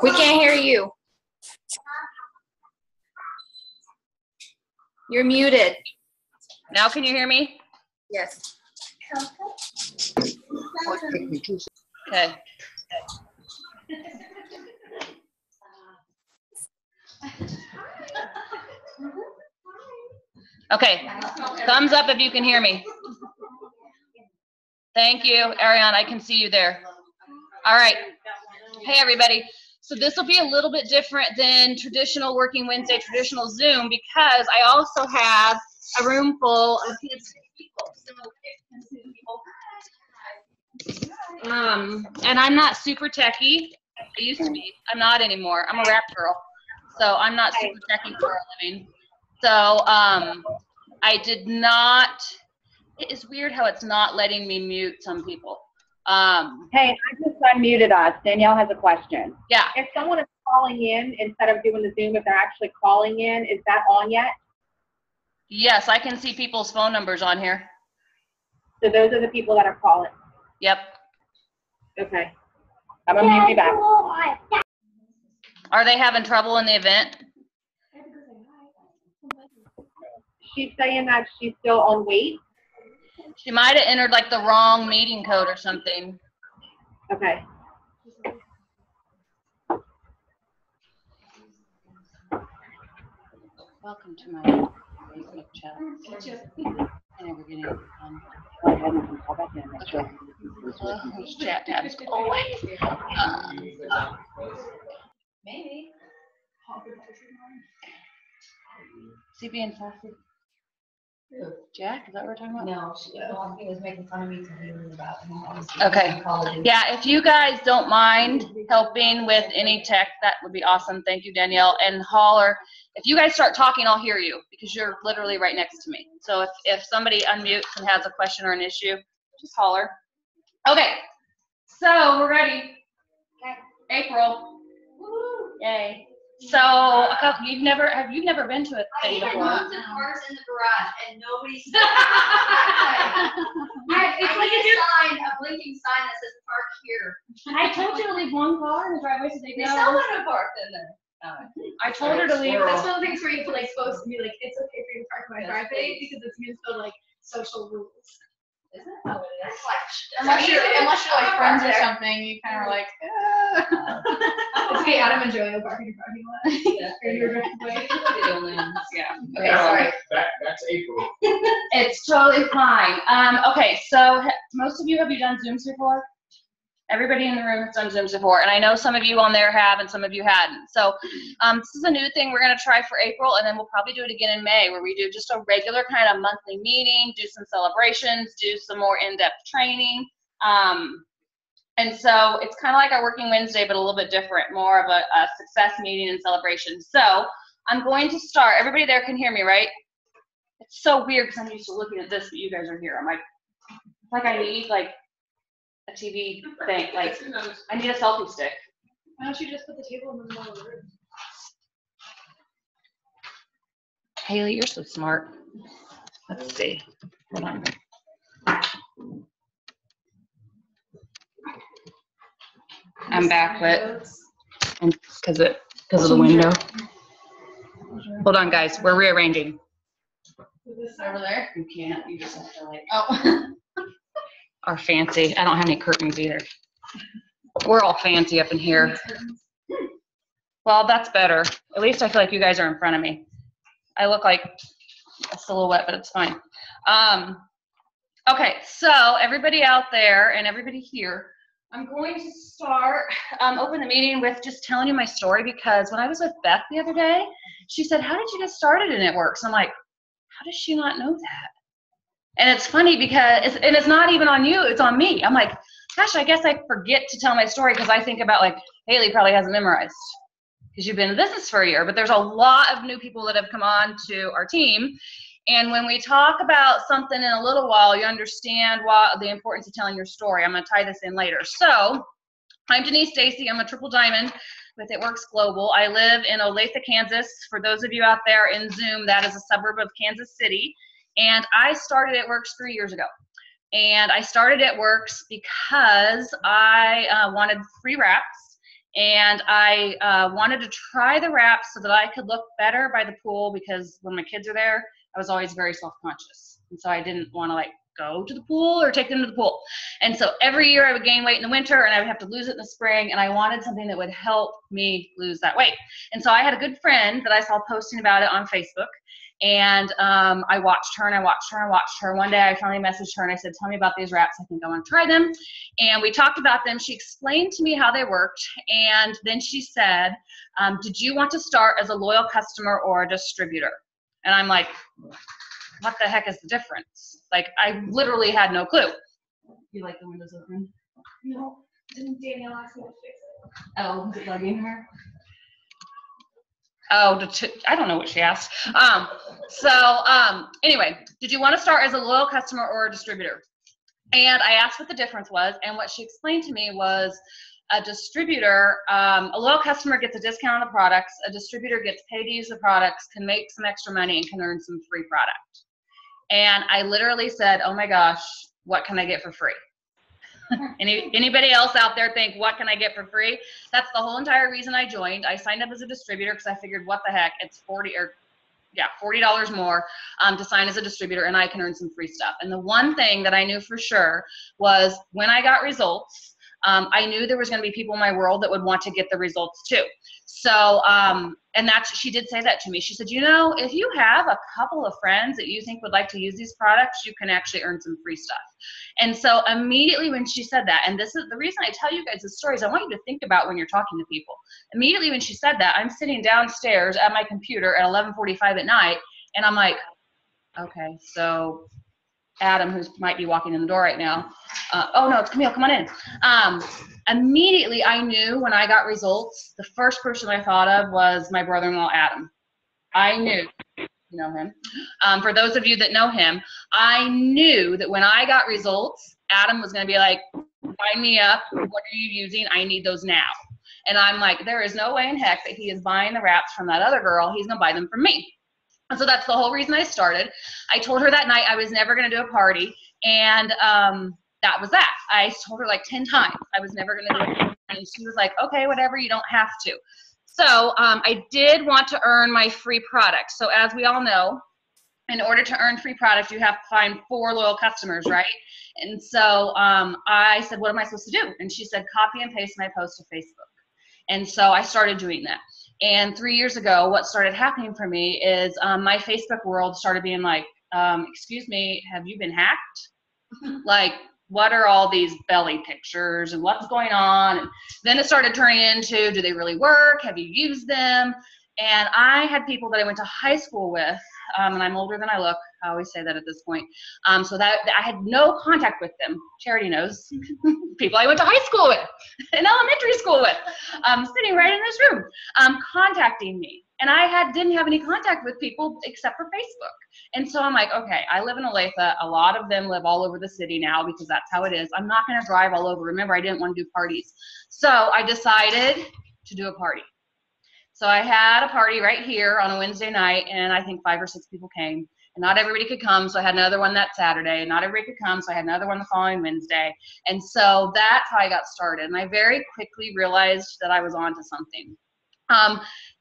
We can't hear you. You're muted. Now can you hear me? Yes. Okay. Okay, thumbs up if you can hear me. Thank you, Ariane, I can see you there. All right, hey everybody. So this will be a little bit different than traditional Working Wednesday, traditional Zoom, because I also have a room full of people. And I'm not super techie. I used to be. I'm not anymore. I'm a rap girl. So I'm not super techie for a living. So I did not, it is weird how it's not letting me mute some people. Hey, I just unmuted us. Danielle has a question. Yeah. If someone is calling in instead of doing the Zoom, if they're actually calling in, is that on yet? Yes, I can see people's phone numbers on here. So those are the people that are calling? Yep. Okay. I'm going to mute you back. Are they having trouble in the event? She's saying that she's still on wait. She might have entered like the wrong meeting code or something. Okay. Welcome to my Facebook chat. I never get anything done. Those chat tabs go away. Maybe. CB and Sassy. Jack, is that what we're talking about? No, he was making fun of me because he was about him. Okay. Yeah, if you guys don't mind helping with any tech, that would be awesome. Thank you, Danielle. And holler. If you guys start talking, I'll hear you because you're literally right next to me. So if somebody unmutes and has a question or an issue, just holler. Okay. So we're ready. Okay. April. Woo. Yay. So you've never been to a thing before? I moved the cars in the garage and nobody's. It's like a blinking sign that says park here. I told you to leave one car in the driveway so they They know. still want to park in there. I told her to leave. That's one of the things where you feel like supposed to be like, it's okay for you to park in my driveway because it's against the like social rules. Is it? Oh, it is. Unless you're like friends or something, you kind of are like, it's okay, Adam and Joey will park in your parking lot. Yeah. Or your driveway. Yeah. Okay, sorry. Back to April. It's totally fine. Okay, so most of you, have you done Zooms before? Everybody in the room has done Zooms before, and I know some of you on there have and some of you hadn't. So this is a new thing we're going to try for April, and then we'll probably do it again in May, where we do just a regular kind of monthly meeting, do some celebrations, do some more in-depth training. And so it's kind of like our Working Wednesday, but a little bit different, more of a success meeting and celebration. So I'm going to start. Everybody there can hear me, right? It's so weird because I'm used to looking at this, but you guys are here. I'm like I need like a TV thing. Like I need a selfie stick. Why don't you just put the table in the middle of the room? Haley, you're so smart. Let's see. Hold on. I'm backlit and because of the window. Hold on, guys. We're rearranging. Is this over there? You can't. You just have to like. Oh. Are fancy. I don't have any curtains either. We're all fancy up in here. Well, that's better. At least I feel like you guys are in front of me. I look like a silhouette, but it's fine. Okay, so everybody out there and everybody here, I'm going to start, open the meeting with just telling you my story, because when I was with Beth the other day, she said, how did you get started in It Works? I'm like, how does she not know that? And it's funny because, it's not even on you, it's on me. I'm like, gosh, I guess I forget to tell my story because I think about like, Haley probably hasn't memorized because you've been in business for a year, but there's a lot of new people that have come on to our team. And when we talk about something in a little while, you understand the importance of telling your story. I'm going to tie this in later. So I'm Denise Stacy. I'm a triple diamond with It Works Global. I live in Olathe, Kansas. For those of you out there in Zoom, that is a suburb of Kansas City. And I started It Works 3 years ago. And I started It Works because I wanted free wraps. And I wanted to try the wraps so that I could look better by the pool, because when my kids are there, I was always very self-conscious. And so I didn't want to like go to the pool or take them to the pool. And so every year I would gain weight in the winter and I would have to lose it in the spring. And I wanted something that would help me lose that weight. And so I had a good friend that I saw posting about it on Facebook. And I watched her and I watched her and watched her. One day I finally messaged her and I said, tell me about these wraps. I think I want to try them. And we talked about them. She explained to me how they worked. And then she said, did you want to start as a loyal customer or a distributor? And I'm like, what the heck is the difference? Like, I literally had no clue. You like the windows open? No, didn't Danielle ask me to fix it? Oh, is it bugging her? Oh, I don't know what she asked. Anyway, did you want to start as a loyal customer or a distributor? And I asked what the difference was, and what she explained to me was a distributor, a loyal customer gets a discount on the products, a distributor gets paid to use the products, can make some extra money, and can earn some free product. And I literally said, oh my gosh, what can I get for free? Anybody else out there think, what can I get for free? That's the whole entire reason I joined. I signed up as a distributor because I figured, what the heck, it's $40 more to sign as a distributor, and I can earn some free stuff. And the one thing that I knew for sure was when I got results, I knew there was going to be people in my world that would want to get the results too. So, and she did say that to me. She said, you know, if you have a couple of friends that you think would like to use these products, you can actually earn some free stuff. And so immediately when she said that, and this is the reason I tell you guys this story, is I want you to think about when you're talking to people. Immediately when she said that, I'm sitting downstairs at my computer at 11:45 at night, and I'm like, okay, so Adam, who might be walking in the door right now. Oh no, it's Camille, come on in. Immediately I knew when I got results, the first person I thought of was my brother-in-law, Adam. I knew, you know him. For those of you that know him, I knew that when I got results, Adam was gonna be like, sign me up, what are you using? I need those now. And I'm like, there is no way in heck that he is buying the wraps from that other girl, he's gonna buy them from me. And so that's the whole reason I started. I told her that night I was never going to do a party, and that was that. I told her like 10 times I was never going to do a party, and she was like, okay, whatever, you don't have to. So I did want to earn my free product. So as we all know, in order to earn free product, you have to find 4 loyal customers, right? And so I said, what am I supposed to do? And she said, copy and paste my post to Facebook. And so I started doing that. And 3 years ago, what started happening for me is my Facebook world started being like, excuse me, have you been hacked? Like, what are all these belly pictures and what's going on? And then it started turning into, do they really work? Have you used them? And I had people that I went to high school with, and I'm older than I look. I always say that at this point. So that I had no contact with them. Charity knows. People I went to high school with, in elementary school with, sitting right in this room, contacting me. And I didn't have any contact with people except for Facebook. And so I'm like, okay, I live in Olathe. A lot of them live all over the city now because that's how it is. I'm not going to drive all over. Remember, I didn't want to do parties. So I decided to do a party. So I had a party right here on a Wednesday night, and I think 5 or 6 people came. And not everybody could come, so I had another one that Saturday. And not everybody could come, so I had another one the following Wednesday. And so that's how I got started. And I very quickly realized that I was onto something.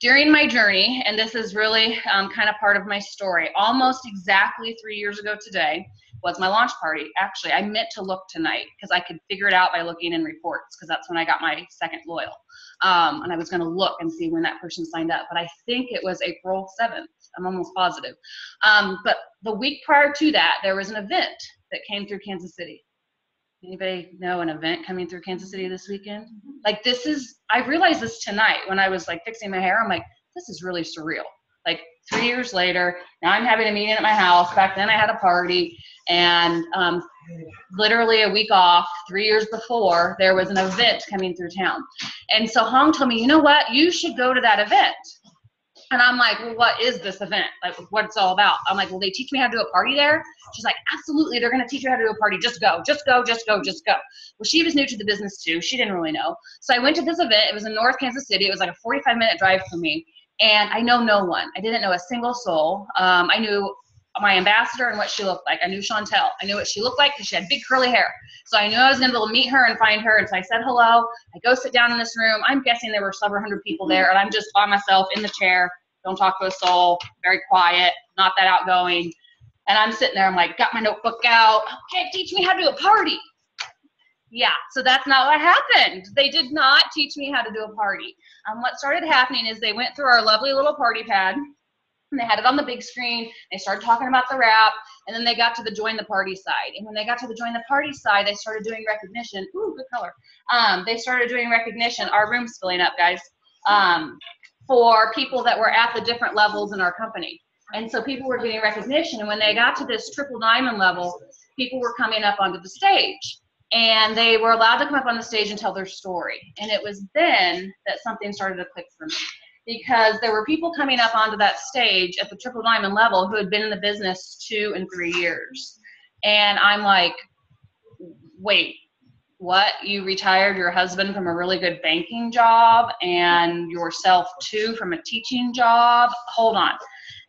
During my journey, and this is really kind of part of my story, almost exactly 3 years ago today was my launch party. Actually, I meant to look tonight because I could figure it out by looking in reports, because that's when I got my second loyal. And I was going to look and see when that person signed up, but I think it was April 7th. I'm almost positive. But the week prior to that, there was an event that came through Kansas City. Anybody know an event coming through Kansas City this weekend? Like, this is, I realized this tonight when I was like fixing my hair. I'm like, this is really surreal. Like 3 years later, now I'm having a meeting at my house. Back then I had a party, and literally a week off 3 years before, there was an event coming through town. And so Hong told me, you know what, you should go to that event. And I'm like, well, what is this event? Like, what it's all about? I'm like, will they teach me how to do a party there? She's like, absolutely, they're going to teach you how to do a party. Just go, just go, just go, just go. Well, she was new to the business too. She didn't really know. So I went to this event. It was in North Kansas City. It was like a 45-minute drive for me. And I know no one. I didn't know a single soul. I knew my ambassador and what she looked like. I knew Chantel. I knew what she looked like because she had big curly hair. So I knew I was going to be able to meet her and find her. And so I said hello. I go sit down in this room. I'm guessing there were several hundred people there. And I'm just by myself in the chair. Don't talk to a soul. Very quiet. Not that outgoing. And I'm sitting there. I'm like, got my notebook out. Okay, teach me how to do a party. Yeah, so that's not what happened. They did not teach me how to do a party. What started happening is they went through our lovely little party pad, and they had it on the big screen. They started talking about the wrap, and then they got to the join the party side. And when they got to the join the party side, they started doing recognition. Ooh, good color. They started doing recognition. Our room's filling up, guys, for people that were at the different levels in our company. And so people were getting recognition. And when they got to this triple diamond level, people were coming up onto the stage. And they were allowed to come up on the stage and tell their story. And it was then that something started to click for me. Because there were people coming up onto that stage at the triple diamond level who had been in the business 2 and 3 years. And I'm like, wait, what? You retired your husband from a really good banking job and yourself too from a teaching job? Hold on.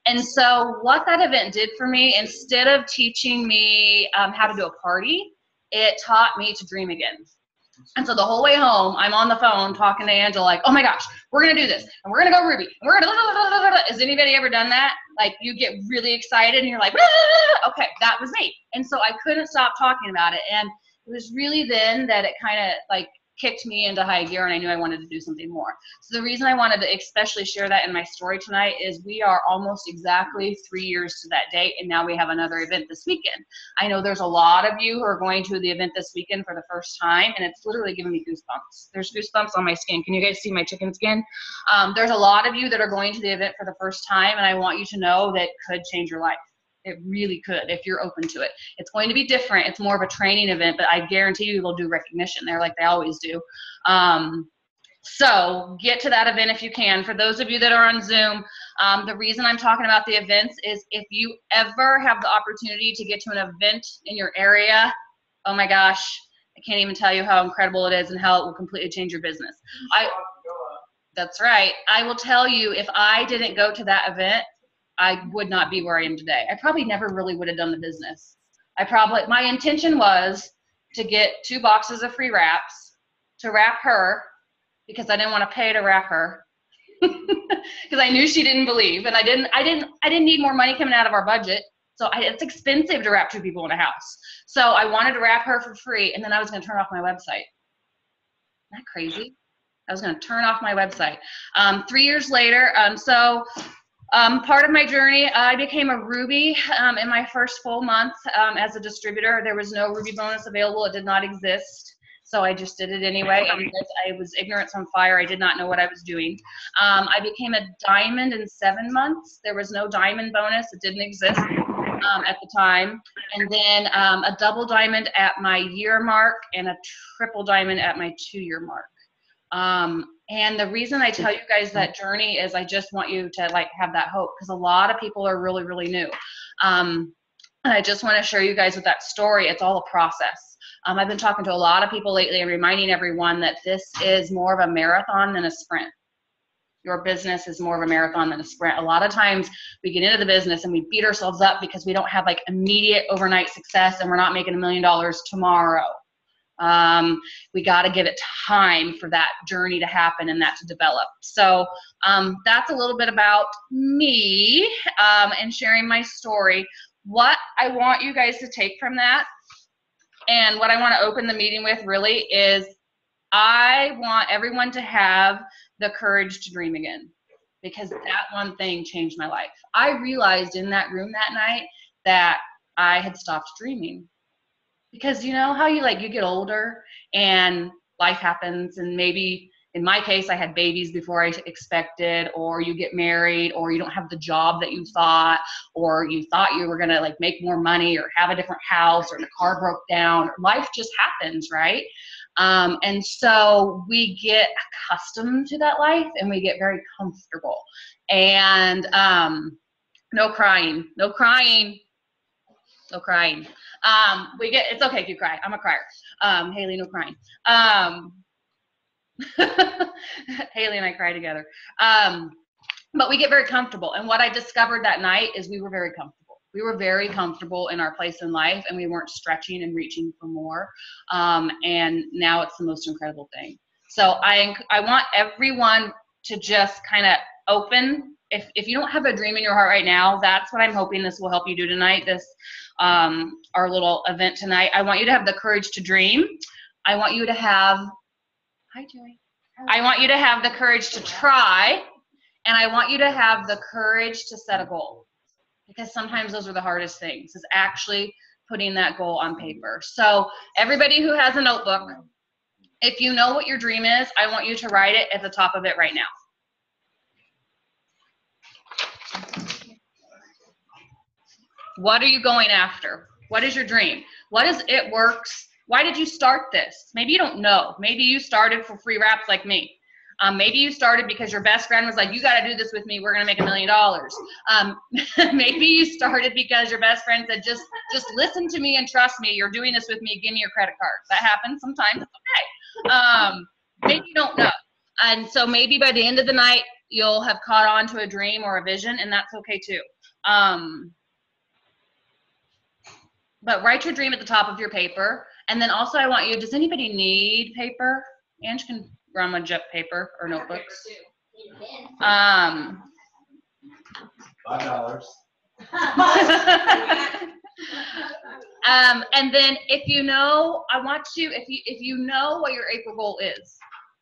And so what that event did for me, instead of teaching me how to do a party, it taught me to dream again. And so the whole way home, I'm on the phone talking to Angela like, oh my gosh, we're going to do this. And we're going to go Ruby. And we're going to, has anybody ever done that? Like you get really excited and you're like, okay, that was me. And so I couldn't stop talking about it. And it was really then that it kind of like kicked me into high gear and I knew I wanted to do something more. So the reason I wanted to especially share that in my story tonight is we are almost exactly 3 years to that date, and now we have another event this weekend. I know there's a lot of you who are going to the event this weekend for the first time, and it's literally giving me goosebumps. There's goosebumps on my skin. Can you guys see my chicken skin? There's a lot of you that are going to the event for the first time, and I want you to know that it could change your life. It really could if you're open to it. It's going to be different. It's more of a training event, but I guarantee you they'll do recognition there like they always do. So get to that event if you can. For those of you that are on Zoom, the reason I'm talking about the events is if you ever have the opportunity to get to an event in your area, oh my gosh, I can't even tell you how incredible it is and how it will completely change your business. That's right. I will tell you, if I didn't go to that event, I would not be where I am today. I probably never really would have done the business. My intention was to get 2 boxes of free wraps to wrap her because I didn't want to pay to wrap her because I knew she didn't believe, and I didn't need more money coming out of our budget. So it's expensive to wrap 2 people in a house. So I wanted to wrap her for free, and then I was going to turn off my website. Isn't that crazy? I was going to turn off my website. 3 years later, part of my journey, I became a Ruby in my first full month as a distributor. There was no Ruby bonus available. It did not exist. So I just did it anyway. I was ignorance on fire. I did not know what I was doing. I became a diamond in 7 months. There was no diamond bonus. It didn't exist at the time. And then a double diamond at my year mark and a triple diamond at my 2-year mark. And the reason I tell you guys that journey is I just want you to like have that hope, because a lot of people are really, really new. And I just want to share you guys with that story. It's all a process. I've been talking to a lot of people lately and reminding everyone that this is more of a marathon than a sprint. Your business is more of a marathon than a sprint. A lot of times we get into the business and we beat ourselves up because we don't have like immediate overnight success and we're not making $1 million tomorrow. We got to give it time for that journey to happen and that to develop. So that's a little bit about me and sharing my story. What I want you guys to take from that, and what I want to open the meeting with really is I want everyone to have the courage to dream again, because that one thing changed my life. I realized in that room that night that I had stopped dreaming. Because you know how you get older and life happens and maybe in my case, I had babies before I expected, or you get married, or you don't have the job that you thought, or you thought you were gonna like make more money or have a different house, or the car broke down. Life just happens, right? And so we get accustomed to that life and we get very comfortable. And no crying, no crying, no crying. It's okay if you cry. I'm a crier. Haley, no crying. Haley and I cry together. But we get very comfortable. And what I discovered that night is we were very comfortable. We were very comfortable in our place in life, and we weren't stretching and reaching for more. And now it's the most incredible thing. So I want everyone to just kind of open. If you don't have a dream in your heart right now, that's what I'm hoping this will help you do tonight, this our little event tonight. I want you to have the courage to dream. I want you to have, hi Joey. I want you to have the courage to try, and I want you to have the courage to set a goal. Because sometimes those are the hardest things, is actually putting that goal on paper. So everybody who has a notebook, if you know what your dream is, I want you to write it at the top of it right now. What are you going after? What is your dream? What is it works? Why did you start this? Maybe you don't know. Maybe you started for free wraps like me. Maybe you started because your best friend was like, you got to do this with me. We're going to make $1 million. Maybe you started because your best friend said, just listen to me and trust me. You're doing this with me. Give me your credit card. That happens sometimes. It's okay. Maybe you don't know. And so maybe by the end of the night, you'll have caught on to a dream or a vision, and that's okay too. But write your dream at the top of your paper. And then also I want you, does anybody need paper? Ange can run with paper or notebooks. $5. And then if you know, I want you, if you know what your April goal is.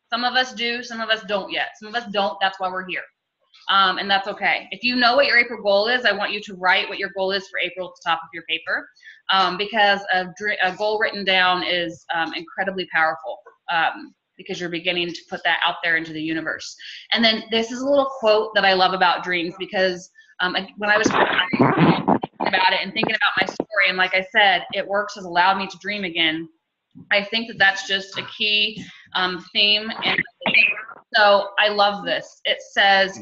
Some of us do, some of us don't yet. Some of us don't, that's why we're here. And that's okay. If you know what your April goal is, I want you to write what your goal is for April at the top of your paper, because a goal written down is incredibly powerful, because you're beginning to put that out there into the universe. And then this is a little quote that I love about dreams, because when I was thinking about it and thinking about my story, and like I said, it works has allowed me to dream again. I think that that's just a key theme. And so I love this. It says,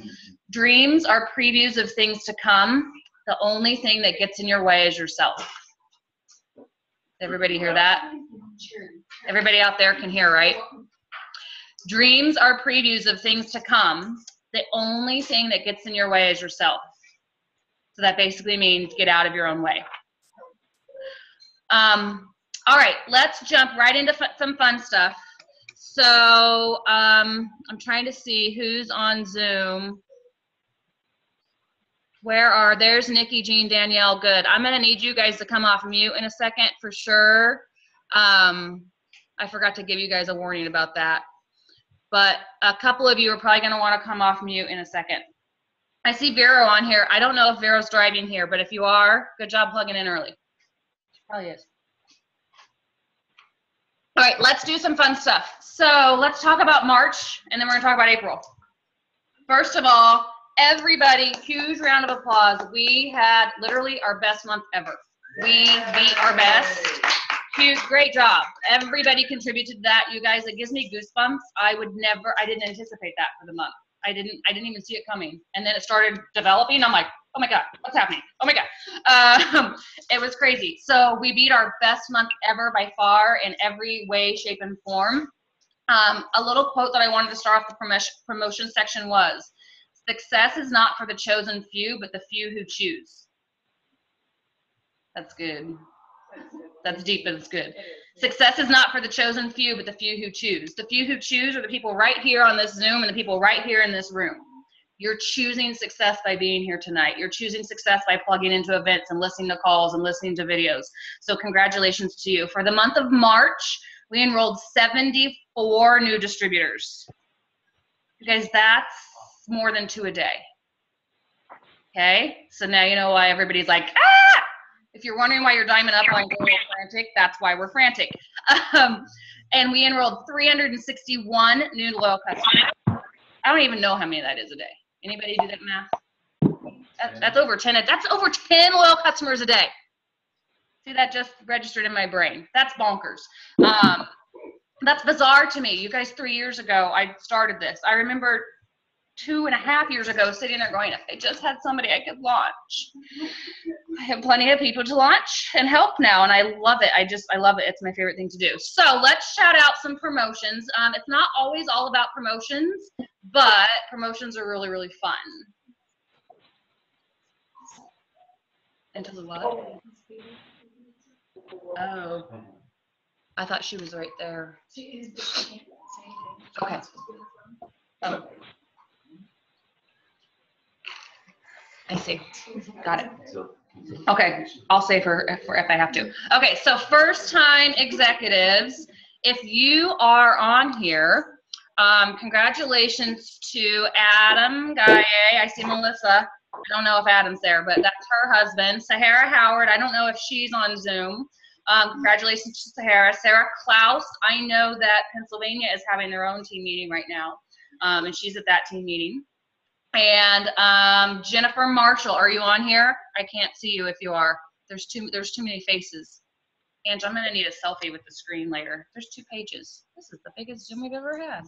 dreams are previews of things to come. The only thing that gets in your way is yourself. Everybody hear that? Everybody out there can hear, right? Dreams are previews of things to come. The only thing that gets in your way is yourself. So that basically means get out of your own way. All right, let's jump right into some fun stuff. So I'm trying to see who's on Zoom. There's Nikki, Jean, Danielle, good. I'm gonna need you guys to come off mute in a second for sure. I forgot to give you guys a warning about that. But a couple of you are probably gonna wanna come off mute in a second. I see Vero on here. I don't know if Vero's driving here, but if you are, good job plugging in early. She probably is. All right, let's do some fun stuff. So let's talk about March, and then we're gonna talk about April. First of all, everybody, huge round of applause. We had literally our best month ever. We beat our best. Huge, great job. Everybody contributed to that. You guys, it gives me goosebumps. I didn't anticipate that for the month. I didn't even see it coming. And then it started developing. I'm like, oh my God, what's happening? Oh my God. It was crazy. So we beat our best month ever by far in every way, shape, and form. A little quote that I wanted to start off the promotion section was, success is not for the chosen few, but the few who choose. That's good. That's deep, but it's good. Success is not for the chosen few, but the few who choose. The few who choose are the people right here on this Zoom and the people right here in this room. You're choosing success by being here tonight. You're choosing success by plugging into events and listening to calls and listening to videos. So congratulations to you. For the month of March, we enrolled 74 new distributors. You guys, that's more than 2 a day. Okay, so now you know why everybody's like, ah! If you're wondering why you're diamond up on Google frantic, that's why we're frantic. And we enrolled 361 new loyal customers. I don't even know how many that is a day. Anybody do that math? That's over 10. That's over 10 loyal customers a day. See, that just registered in my brain. That's bonkers. That's bizarre to me. You guys, 3 years ago, I started this. I remember 2.5 years ago sitting there going, if I just had somebody I could launch. I have plenty of people to launch and help now, and I love it. I love it. It's my favorite thing to do. So let's shout out some promotions. It's not always all about promotions, but promotions are really, really fun. Into the what? Oh. I thought she was right there. Okay. Oh. I see. Got it. Okay, I'll save her if I have to. Okay, so first time executives, if you are on here, congratulations to Adam Gaye. I see Melissa. I don't know if Adam's there, but that's her husband. Sahara Howard, I don't know if she's on Zoom. Congratulations to Sahara. Sarah Klaus, I know that Pennsylvania is having their own team meeting right now, and she's at that team meeting. And Jennifer Marshall, are you on here? I can't see you if you are. There's too many faces. Ange, I'm gonna need a selfie with the screen later. There's 2 pages. This is the biggest Zoom we've ever had.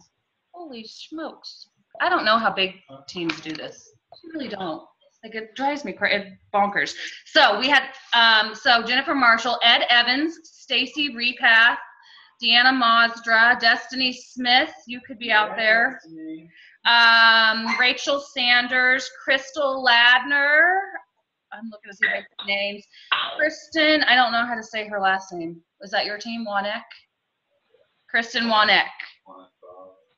Holy smokes. I don't know how big teams do this. I really don't. Like, it drives me crazy, bonkers. So we had, so Jennifer Marshall, Ed Evans, Stacy Repath, Deanna Mazdra, Destiny Smith, you could be out there. Rachel Sanders, Crystal Ladner. I'm looking to see if I get names. Kristen, I don't know how to say her last name. Was that your team, Wanek? Kristen Wanek.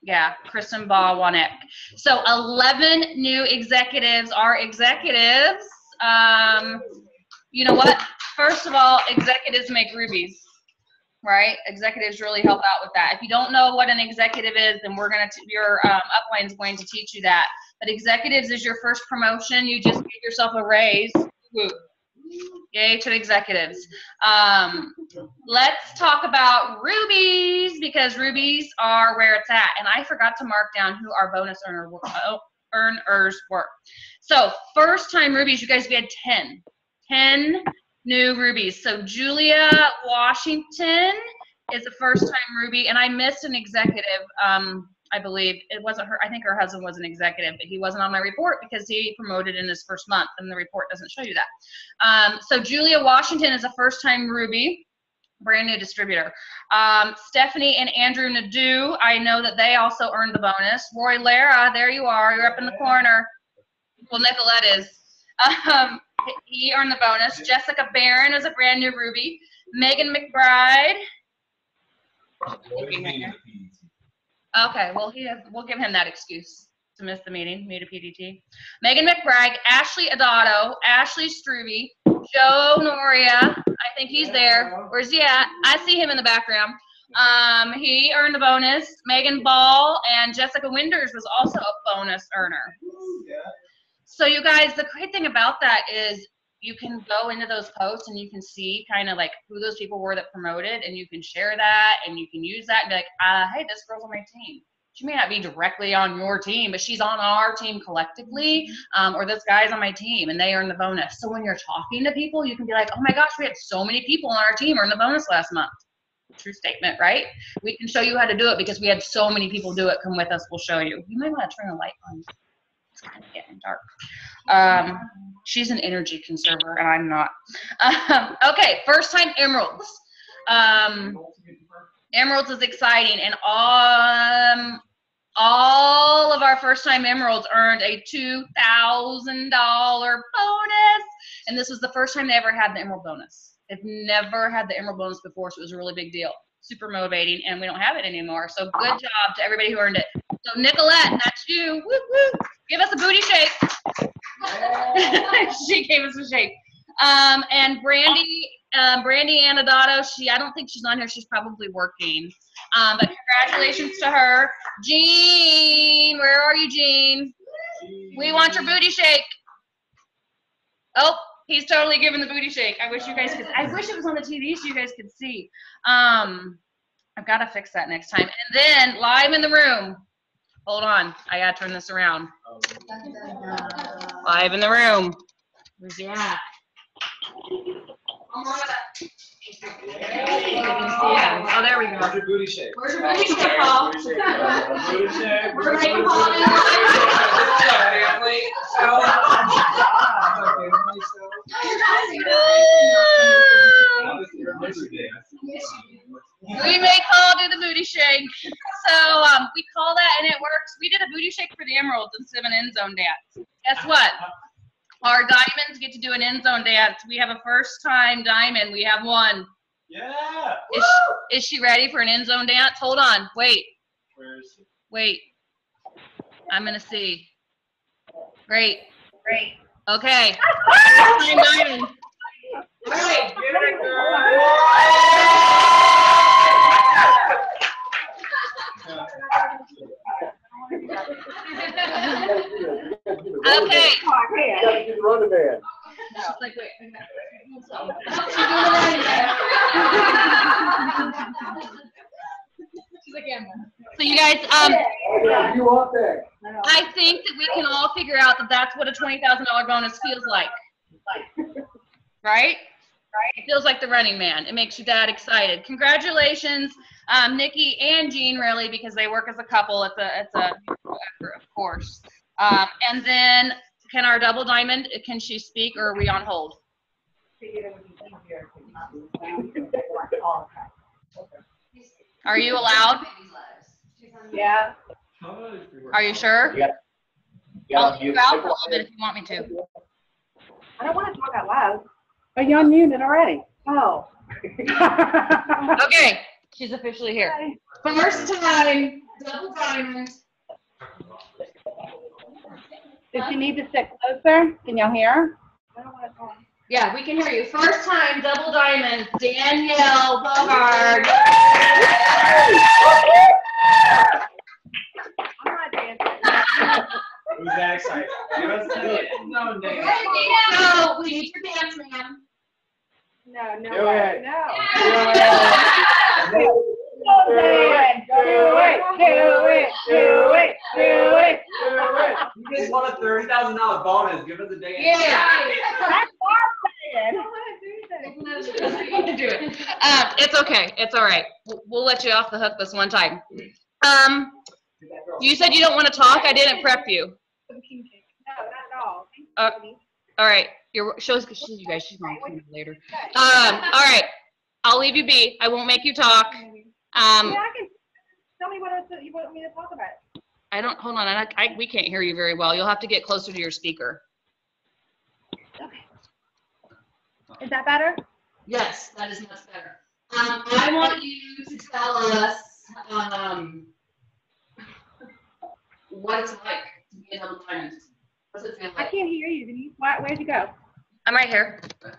Yeah, Kristen Baugh Wanek. So 11 new executives are executives. You know what? First of all, executives make rubies, right? Executives really help out with that. If you don't know what an executive is, then your upline is going to teach you that. But executives is your first promotion. You just give yourself a raise. Woo. Yay to executives. Let's talk about rubies, because rubies are where it's at. And I forgot to mark down who our bonus earners were. So first time rubies, you guys, we had 10 new rubies. So Julia Washington is a first time ruby, and I missed an executive. I believe it wasn't her. I think her husband was an executive, but he wasn't on my report because he promoted in his first month, and the report doesn't show you that. So Julia Washington is a first-time Ruby, brand new distributor. Stephanie and Andrew Nadeau, I know that they also earned the bonus. Roy Lara, there you are. You're up in the corner. Well, Nicolette is. He earned the bonus. Jessica Barron is a brand new Ruby. Megan McBride. Okay, well, we'll give him that excuse to miss the meeting, meet a PDT. Megan McBride, Ashley Adato, Ashley Struby, Joe Noria, I think he's there. Where's he at? I see him in the background. He earned the bonus. Megan Ball and Jessica Winders was also a bonus earner. So you guys, the great thing about that is you can go into those posts and you can see kind of like who those people were that promoted, and you can share that and you can use that and be like, hey, this girl's on my team. She may not be directly on your team, but she's on our team collectively, or this guy's on my team and they earned the bonus. So when you're talking to people, you can be like, oh my gosh, we had so many people on our team earn the bonus last month. True statement, right? We can show you how to do it because we had so many people do it. Come with us, we'll show you. You might want to turn the light on. It's kind of getting dark. She's an energy conserver and I'm not. Okay, first time Emeralds. Emeralds is exciting, and all of our first time Emeralds earned a $2,000 bonus, and this was the first time they ever had the Emerald bonus. They've never had the Emerald bonus before, so it was a really big deal. Super motivating, and we don't have it anymore. So good job to everybody who earned it. So Nicolette, that's you. Woo, woo. Give us a booty shake. She gave us a shake. And Brandy Anadoto, I don't think she's on here. She's probably working. But congratulations to her. Jean, where are you, Jean? We want your booty shake. Oh, he's totally giving the booty shake. I wish you guys could. I wish it was on the TV so you guys could see. I've got to fix that next time. And then live in the room. Hold on. I got to turn this around. Live in the room. Where's he at? Oh, there we go. Where's your booty shake? Where's your booty shake, Paul? Booty shake. We're making Paul do We may Paul do the booty shake. So we call that, and it works. We did a booty shake for the Emeralds instead of an end zone dance. Guess what? Our diamonds get to do an end zone dance. We have a first time diamond. We have one. Yeah. Is she ready for an end zone dance? Hold on. Wait. Where is she? Wait. I'm going to see. Great. Okay. First time diamond. All right, get it, girl. Okay. Run the band. She's like, wait. She's like, yeah, So you guys, You up there? I think that we can all figure out that that's what a $20,000 bonus feels like. Right? It feels like the Running Man. It makes you that excited. Congratulations, Nikki and Jean, really, because they work as a couple. It's a effort, of course. And then, can our double diamond, can she speak, or are we on hold? Are you allowed? Yeah. Are you sure? Yeah. I'll leave you out for a little bit if you want me to. I don't want to talk out loud. But you're unmuted already. Oh. Okay, she's officially here. First time, double diamond. Does she need to sit closer? Can y'all hear her? I don't want to talk. Yeah, we can hear you. First time double diamond, Danielle Bogard. I'm not dancing. Who's that excited? Give us the zone dance. So, we need your dance, ma'am. No, Do way. it. No. Do it. You just won a $30,000 bonus. Give us a dance. It's okay. It's all right. We'll let you off the hook this one time. You said you don't want to talk. I didn't prep you. No, not at all. All right. You guys. She's going to later. All right. I'll leave you be. I won't make you talk. Yeah, I can. Tell me what else you want me to talk about. I don't. Hold on. We can't hear you very well. You'll have to get closer to your speaker. Okay. Is that better? Yes, that is much better. I want you to tell us what it's like to be a double diamond. What's it feel I like? can't hear you, Denise. Where'd you go? I'm right here. What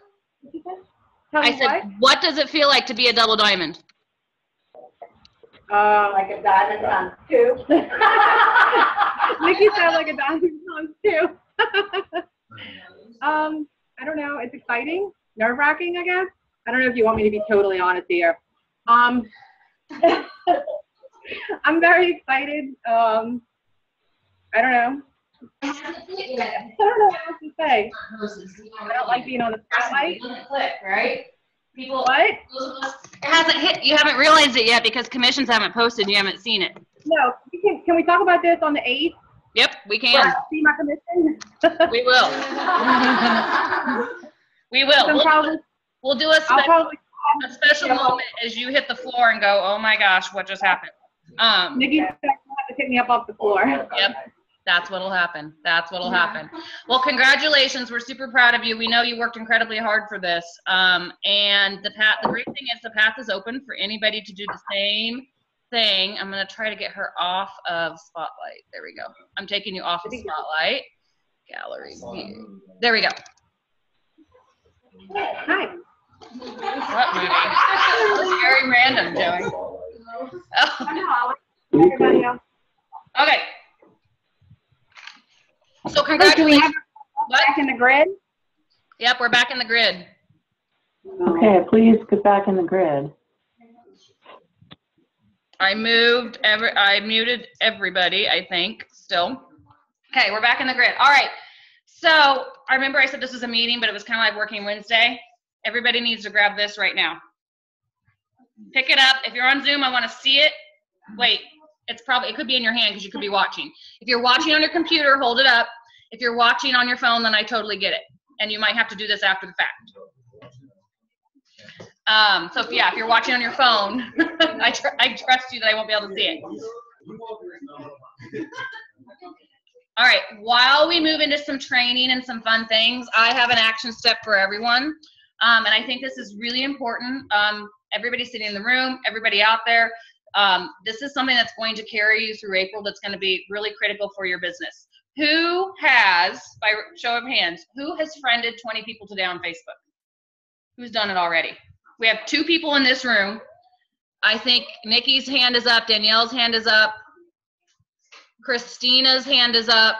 you said? Tell I me said, what does it feel like to be a double diamond? Like a diamond times two. Nikki sounds like a diamond times two. I don't know. It's exciting, nerve-wracking, I guess. I don't know if you want me to be totally honest here. I'm very excited. I don't know. I don't know what else to say. I don't like being on the spotlight. Click, right? People. What? It hasn't hit. You haven't realized it yet because commissions haven't posted. And you haven't seen it. No. Can we talk about this on the 8th? Yep, we can. See my commission? We will. We will. We'll do a special moment as you hit the floor and go, oh my gosh, what just happened? Nikki have to pick me up off the floor. Yep. That's what'll happen. That's what'll happen. Well, congratulations. We're super proud of you. We know you worked incredibly hard for this. And the great thing is the path is open for anybody to do the same thing. I'm going to try to get her off of Spotlight. There we go. I'm taking you off of Spotlight. Gallery view. There we go. Hi. What movie? That was very random, Joey. Oh. Everybody else. Okay. So Do we congratulations. have back in the grid? Yep, we're back in the grid. Okay, please get back in the grid. I muted everybody, I think, still. Okay, we're back in the grid. All right. So I remember I said this was a meeting, but it was kind of like working Wednesday. Everybody needs to grab this right now. Pick it up. If you're on Zoom, I want to see it. Wait, it could be in your hand because you could be watching. If you're watching on your computer, hold it up. If you're watching on your phone, then I totally get it. And you might have to do this after the fact. So if you're watching on your phone, I trust you that I won't be able to see it. All right, while we move into some training and some fun things, I have an action step for everyone. And I think this is really important. Everybody sitting in the room, everybody out there, this is something that's going to carry you through April that's going to be really critical for your business. Who has, by show of hands, who has friended 20 people today on Facebook? Who's done it already? We have 2 people in this room. I think Nikki's hand is up, Danielle's hand is up, Christina's hand is up.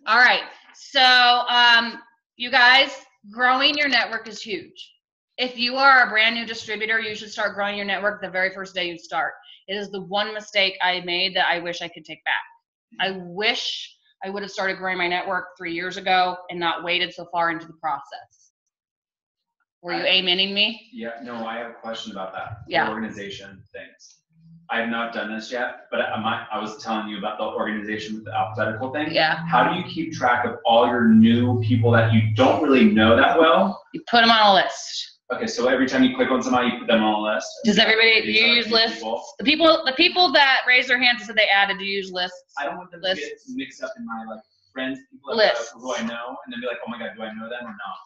All right, so you guys, growing your network is huge. If you are a brand new distributor, you should start growing your network the very first day you start. It is the one mistake I made that I wish I could take back. I wish I would have started growing my network 3 years ago and not waited so far into the process. Were you amening me? Yeah, no, I have a question about that. Yeah. The organization things. I have not done this yet, but I was telling you about the organization with the alphabetical thing. Yeah. How do you keep track of all your new people that you don't really know that well? You put them on a list. Okay, so every time you click on somebody, you put them on a list. Does everybody, do These you are use new lists? people. The people that raised their hands and said they added, do you use lists? I don't want them to get mixed up in my friends, people Lists. who I know, and then be like, oh my god, do I know them or not?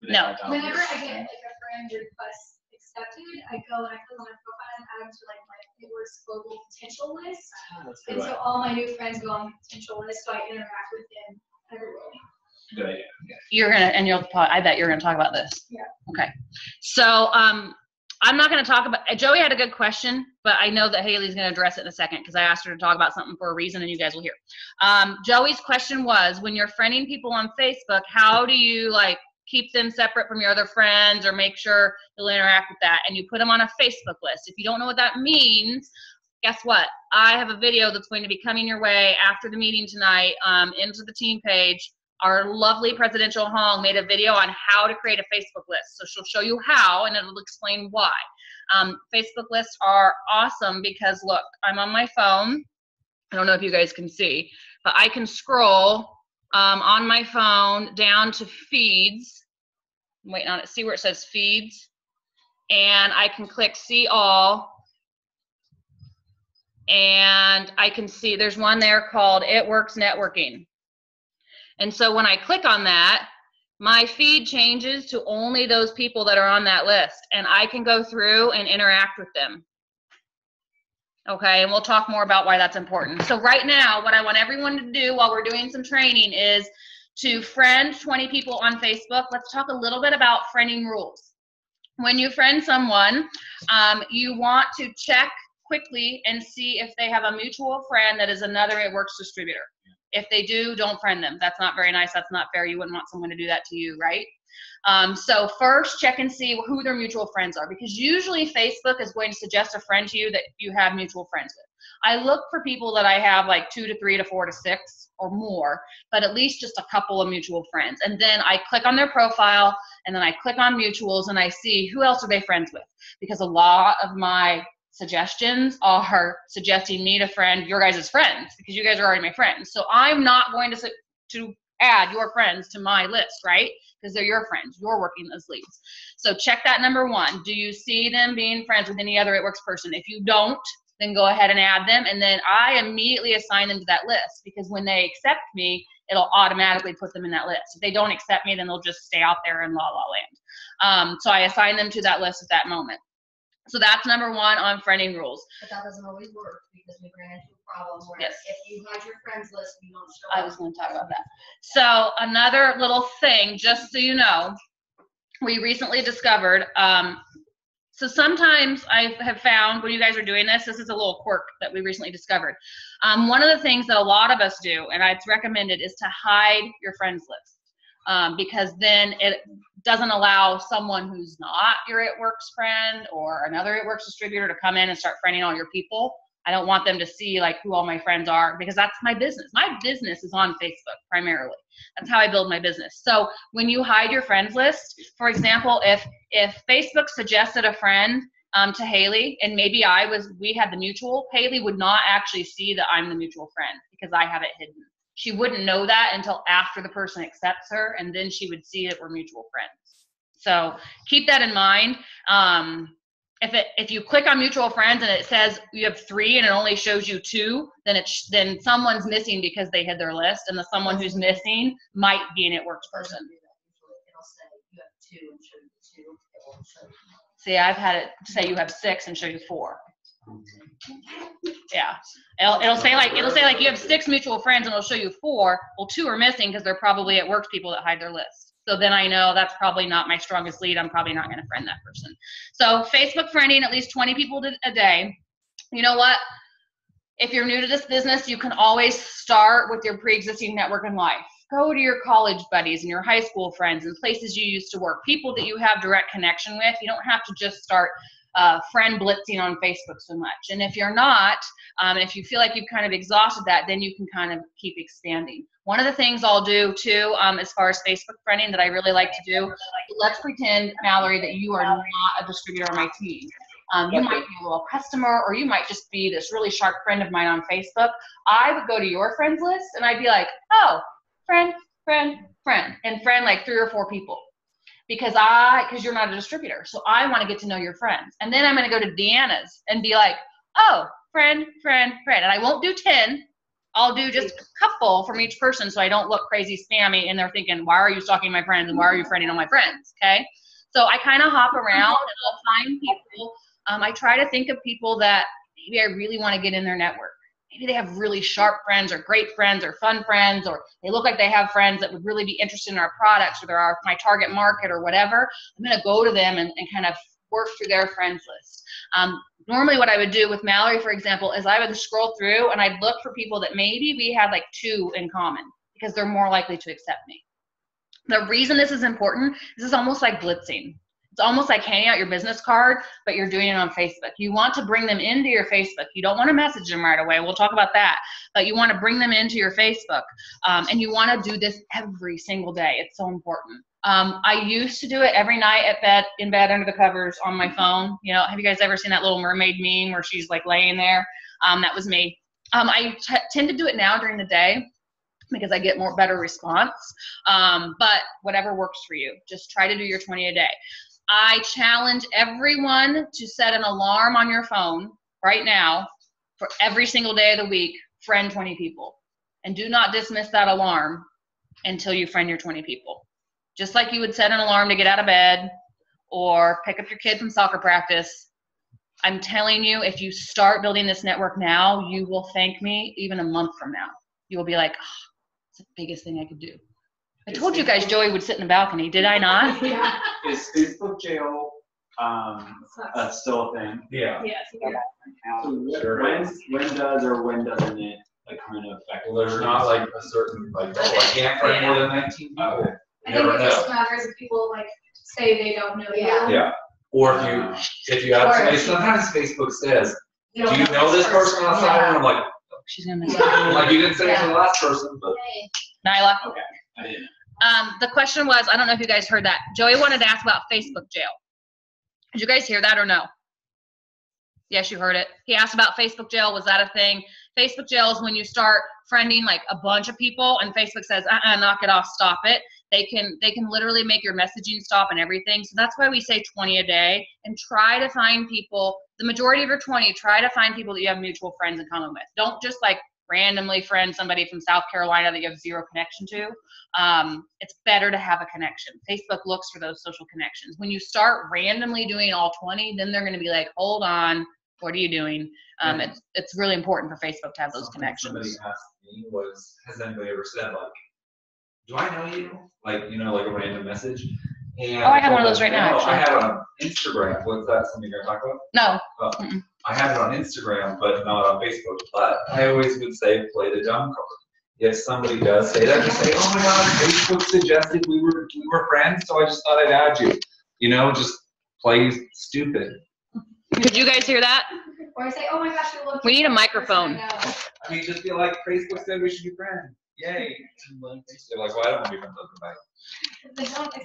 No. Whenever I get a friend request accepted, I go and I put on my profile and add them to my It-Works global potential list. And so all my new friends go on the potential list, so I interact with them everywhere. Good idea. I bet you're gonna talk about this. Yeah. Okay. So I'm not gonna talk about, Joey had a good question, but I know that Haley's gonna address it in a second because I asked her to talk about something for a reason and you guys will hear. Joey's question was, when you're friending people on Facebook, how do you keep them separate from your other friends or make sure you'll interact with that? And you put them on a Facebook list. If you don't know what that means, guess what? I have a video that's going to be coming your way after the meeting tonight into the team page. Our lovely Presidential Hong made a video on how to create a Facebook list. So she'll show you how and it'll explain why. Facebook lists are awesome because look, I'm on my phone. I don't know if you guys can see, but I can scroll on my phone down to feeds. I'm waiting on it. See where it says feeds? And I can click see all. And I can see there's one there called It-Works Networking. And so when I click on that, my feed changes to only those people that are on that list. And I can go through and interact with them. Okay, and we'll talk more about why that's important. So right now, what I want everyone to do while we're doing some training is to friend 20 people on Facebook. Let's talk a little bit about friending rules. When you friend someone, you want to check quickly and see if they have a mutual friend that is another It-Works distributor. If they do, don't friend them. That's not very nice. That's not fair. You wouldn't want someone to do that to you, right? So first, check and see who their mutual friends are, because usually Facebook is going to suggest a friend to you that you have mutual friends with. I look for people that I have 2 to 3 to 4 to 6 or more, but at least just a couple of mutual friends. And then I click on their profile, and then I click on mutuals, and I see who else are they friends with, because a lot of my suggestions are suggesting me to friend your guys' friends because you guys are already my friends. So I'm not going to add your friends to my list, right? Because they're your friends. You're working those leads. So check that number one. Do you see them being friends with any other It-Works person? If you don't, then go ahead and add them. And then I immediately assign them to that list, because when they accept me, it'll automatically put them in that list. If they don't accept me, then they'll just stay out there in la la land. So I assign them to that list at that moment. So that's number one on friending rules. But that doesn't always work, because we ran into a problem where Yes. if you had your friends list, you don't show up. I was going to talk about that. So another little thing, just so you know, we recently discovered, so sometimes I have found when you guys are doing this is a little quirk that we recently discovered. One of the things that a lot of us do, and it's recommended, is to hide your friends list. Because then doesn't allow someone who's not your It Works friend or another It Works distributor to come in and start friending all your people. I don't want them to see like who all my friends are, because that's my business. My business is on Facebook primarily. That's how I build my business. So when you hide your friends list, for example, if Facebook suggested a friend to Haley, and maybe we had the mutual, Haley would not actually see that I'm the mutual friend because I have it hidden. She wouldn't know that until after the person accepts her, and then she would see that we're mutual friends. So keep that in mind. If you click on mutual friends and it says you have 3 and it only shows you 2, then someone's missing because they hid their list, and the someone who's missing might be an It Works person. It'll say you have 2 and show you 2. It won't show you. See, I've had it say you have 6 and show you 4. Yeah, it'll say like you have 6 mutual friends and it'll show you 4. Well, 2 are missing because they're probably It Works people that hide their list. So then I know that's probably not my strongest lead. I'm probably not going to friend that person. So Facebook friending at least 20 people a day. You know what? If you're new to this business, you can always start with your pre-existing network in life. Go to your college buddies and your high school friends and places you used to work, people that you have direct connection with. You don't have to just start friend blitzing on Facebook so much. And if you're not, if you feel like you've kind of exhausted that, then you can kind of keep expanding. One of the things I'll do too, as far as Facebook friending that I really like to do, let's pretend, Mallory, that you are not a distributor on my team. You might be a little customer, or you might just be this really sharp friend of mine on Facebook. I would go to your friends list and I'd be like, oh, friend, and friend like 3 or 4 people. Because you're not a distributor. So I want to get to know your friends. And then I'm going to go to Deanna's and be like, oh, friend. And I won't do 10. I'll do just a couple from each person so I don't look crazy spammy and they're thinking, why are you stalking my friends and why are you friending all my friends? Okay. So I kind of hop around and I'll find people. I try to think of people that maybe I really want to get in their network. Maybe they have really sharp friends or great friends or fun friends, or they look like they have friends that would really be interested in our products, or they're my target market or whatever. I'm going to go to them and kind of work through their friends list. Normally what I would do with Mallory, for example, is I would scroll through and I'd look for people that maybe we had like 2 in common because they're more likely to accept me. The reason this is important is this is almost like blitzing. It's almost like handing out your business card, but you're doing it on Facebook. You want to bring them into your Facebook. You don't want to message them right away. We'll talk about that. But you want to bring them into your Facebook. And you want to do this every single day. It's so important. I used to do it every night in bed under the covers on my phone. You know, have you guys ever seen that Little Mermaid meme where she's like laying there? That was me. I tend to do it now during the day because I get better response. But whatever works for you. Just try to do your 20 a day. I challenge everyone to set an alarm on your phone right now for every single day of the week, friend 20 people. And do not dismiss that alarm until you friend your 20 people. Just like you would set an alarm to get out of bed or pick up your kid from soccer practice. I'm telling you, if you start building this network now, you will thank me even a month from now. You will be like, oh, it's the biggest thing I could do. I told you guys Joey would sit in the balcony, did I not? Yeah. Is Facebook jail still a thing? Yeah. Yes. So when does or when doesn't it like kind of affect? Well, there's not like a certain like, oh, I can't friend more than 19 people. I think Never it just know. matters if people like say they don't know you. Yeah. Or if you have somebody, sometimes Facebook says, do you know this person on the side? And I'm like, She's gonna miss I'm like, you didn't say it to the last person, but Nyla. Okay, I didn't. The question was, I don't know if you guys heard that. Joey wanted to ask about Facebook jail. Did you guys hear that or no? Yes, you heard it. He asked about Facebook jail. Was that a thing? Facebook jail is when you start friending like a bunch of people and Facebook says, knock it off, stop it. They can literally make your messaging stop and everything. So that's why we say 20 a day, and try to find people, the majority of your 20, try to find people that you have mutual friends in common with. Don't just like randomly friend somebody from South Carolina that you have 0 connection to. It's better to have a connection. Facebook looks for those social connections. When you start randomly doing all 20, then they're going to be like, hold on, what are you doing? It's really important for Facebook to have those connections. Somebody asked me has anybody ever said like, do I know you? Like, you know, like a random message. And I have one of those right now, no, actually. I have it on Instagram. What's that? Something you're gonna talk about? No. I have it on Instagram, but not on Facebook. But I always would say play the dumb card. if somebody does say that, just say, oh my God, Facebook suggested we were friends, so I just thought I'd add you. You know, just play stupid. Could you guys hear that? Or I say, oh my gosh, you look. We need a microphone. I mean, just be like, Facebook said we should be friends. Yay. They're like, well, I don't want to be friends with everybody.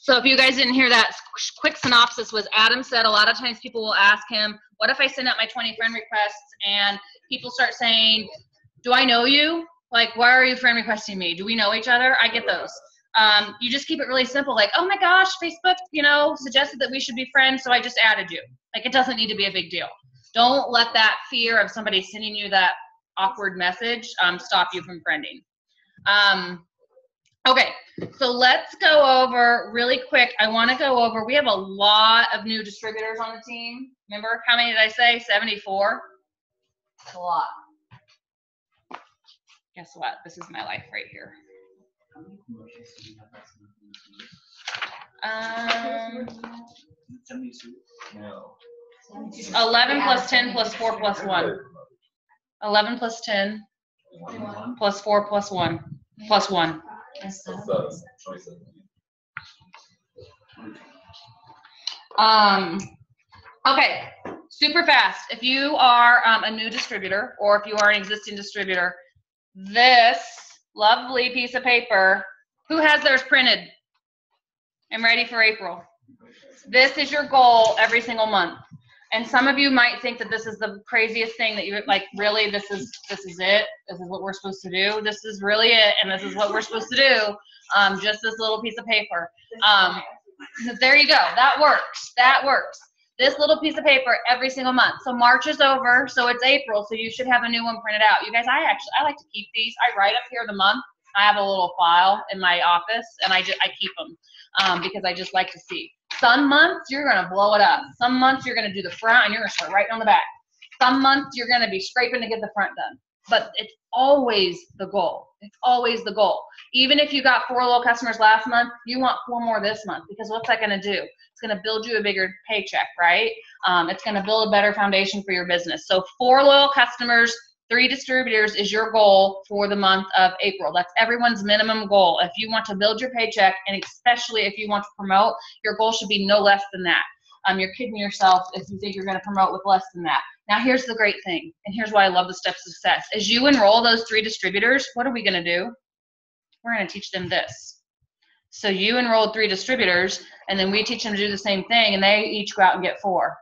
So if you guys didn't hear that, quick synopsis was Adam said a lot of times people will ask him, what if I send out my 20 friend requests and people start saying, do I know you? Like, why are you friend requesting me? Do we know each other? I get those. You just keep it really simple, like, oh my gosh, Facebook, you know, suggested that we should be friends, so I just added you. Like, it doesn't need to be a big deal. Don't let that fear of somebody sending you that awkward message stop you from friending. Okay, so let's go over really quick. I want to go over, we have a lot of new distributors on the team. Remember, how many did I say? 74? That's a lot. Guess what? This is my life right here. 72? No. 11 plus 10 plus 4 plus 1. 11 plus 10 plus 4 plus 1 plus 1. Okay, super fast. If you are a new distributor or if you are an existing distributor, this lovely piece of paper, who has theirs printed? I'm ready for April. This is your goal every single month. And some of you might think that this is the craziest thing that you like, really, this is it. This is what we're supposed to do. This is really it. And this is what we're supposed to do. Just this little piece of paper. There you go. That works. That works. This little piece of paper every single month. So March is over, so it's April, so you should have a new one printed out. You guys, I like to keep these. I write up here the month. I have a little file in my office, and I keep them because I just like to see. Some months, you're going to blow it up. Some months, you're going to do the front, and you're going to start writing on the back. Some months, you're going to be scraping to get the front done. But it's always the goal. It's always the goal. Even if you got 4 loyal customers last month, you want 4 more this month, because what's that going to do? It's going to build you a bigger paycheck, right? It's going to build a better foundation for your business. So 4 loyal customers, 3 distributors is your goal for the month of April. That's everyone's minimum goal. If you want to build your paycheck, and especially if you want to promote, your goal should be no less than that. You're kidding yourself if you think you're going to promote with less than that. Now, here's the great thing, and here's why I love the steps of success. As you enroll those 3 distributors, what are we going to do? We're going to teach them this. So you enrolled 3 distributors, and then we teach them to do the same thing, and they each go out and get 4.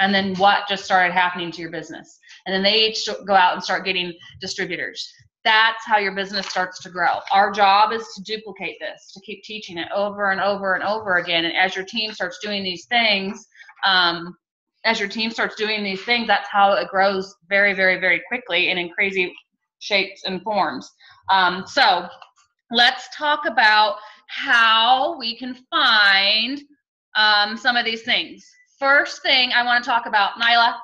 And then what just started happening to your business? And then they each go out and start getting distributors. That's how your business starts to grow. Our job is to duplicate this, to keep teaching it over and over and over again. And as your team starts doing these things, that's how it grows very, very, very quickly and in crazy shapes and forms. So let's talk about how we can find some of these things. First thing I want to talk about, Nyla.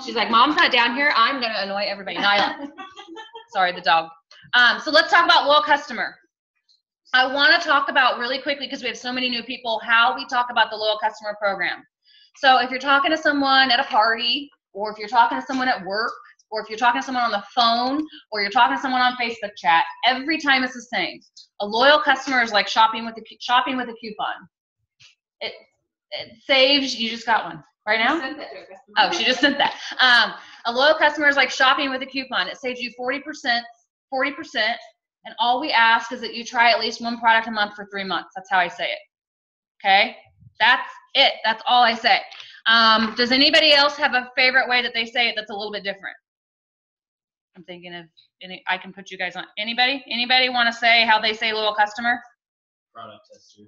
She's like, Mom's not down here. I'm going to annoy everybody. Nyla. Sorry, the dog. So let's talk about loyal customer. I want to talk about really quickly, because we have so many new people, how we talk about the loyal customer program. So if you're talking to someone at a party, or if you're talking to someone at work, or if you're talking to someone on the phone, or you're talking to someone on Facebook chat, every time it's the same. A loyal customer is like shopping with a coupon. It saves, you just got one. Right now? Oh, she just sent that. A loyal customer is like shopping with a coupon. It saves you 40%, and all we ask is that you try at least 1 product a month for 3 months. That's how I say it. Okay? That's it. That's all I say. Does anybody else have a favorite way that they say it that's a little bit different? I'm thinking of I can put you guys on. Anybody want to say how they say loyal customer? Product tester.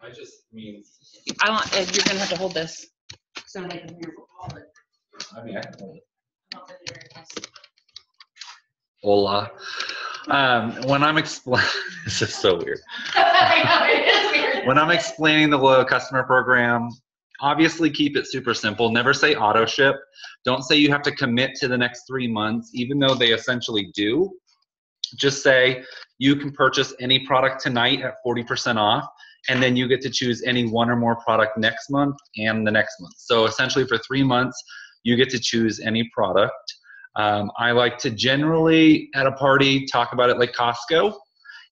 I just mean. You're gonna have to hold this. So they can hear all it. I mean, I can hold it. Not that they're nice. Hola. When I'm explaining, this is so weird. I know, it is weird. When I'm explaining the loyal customer program, obviously keep it super simple. Never say auto ship. Don't say you have to commit to the next 3 months, even though they essentially do. Just say you can purchase any product tonight at 40% off, and then you get to choose any 1 or more product next month and the next month. So essentially for 3 months, you get to choose any product. I like to generally, at a party, talk about it like Costco.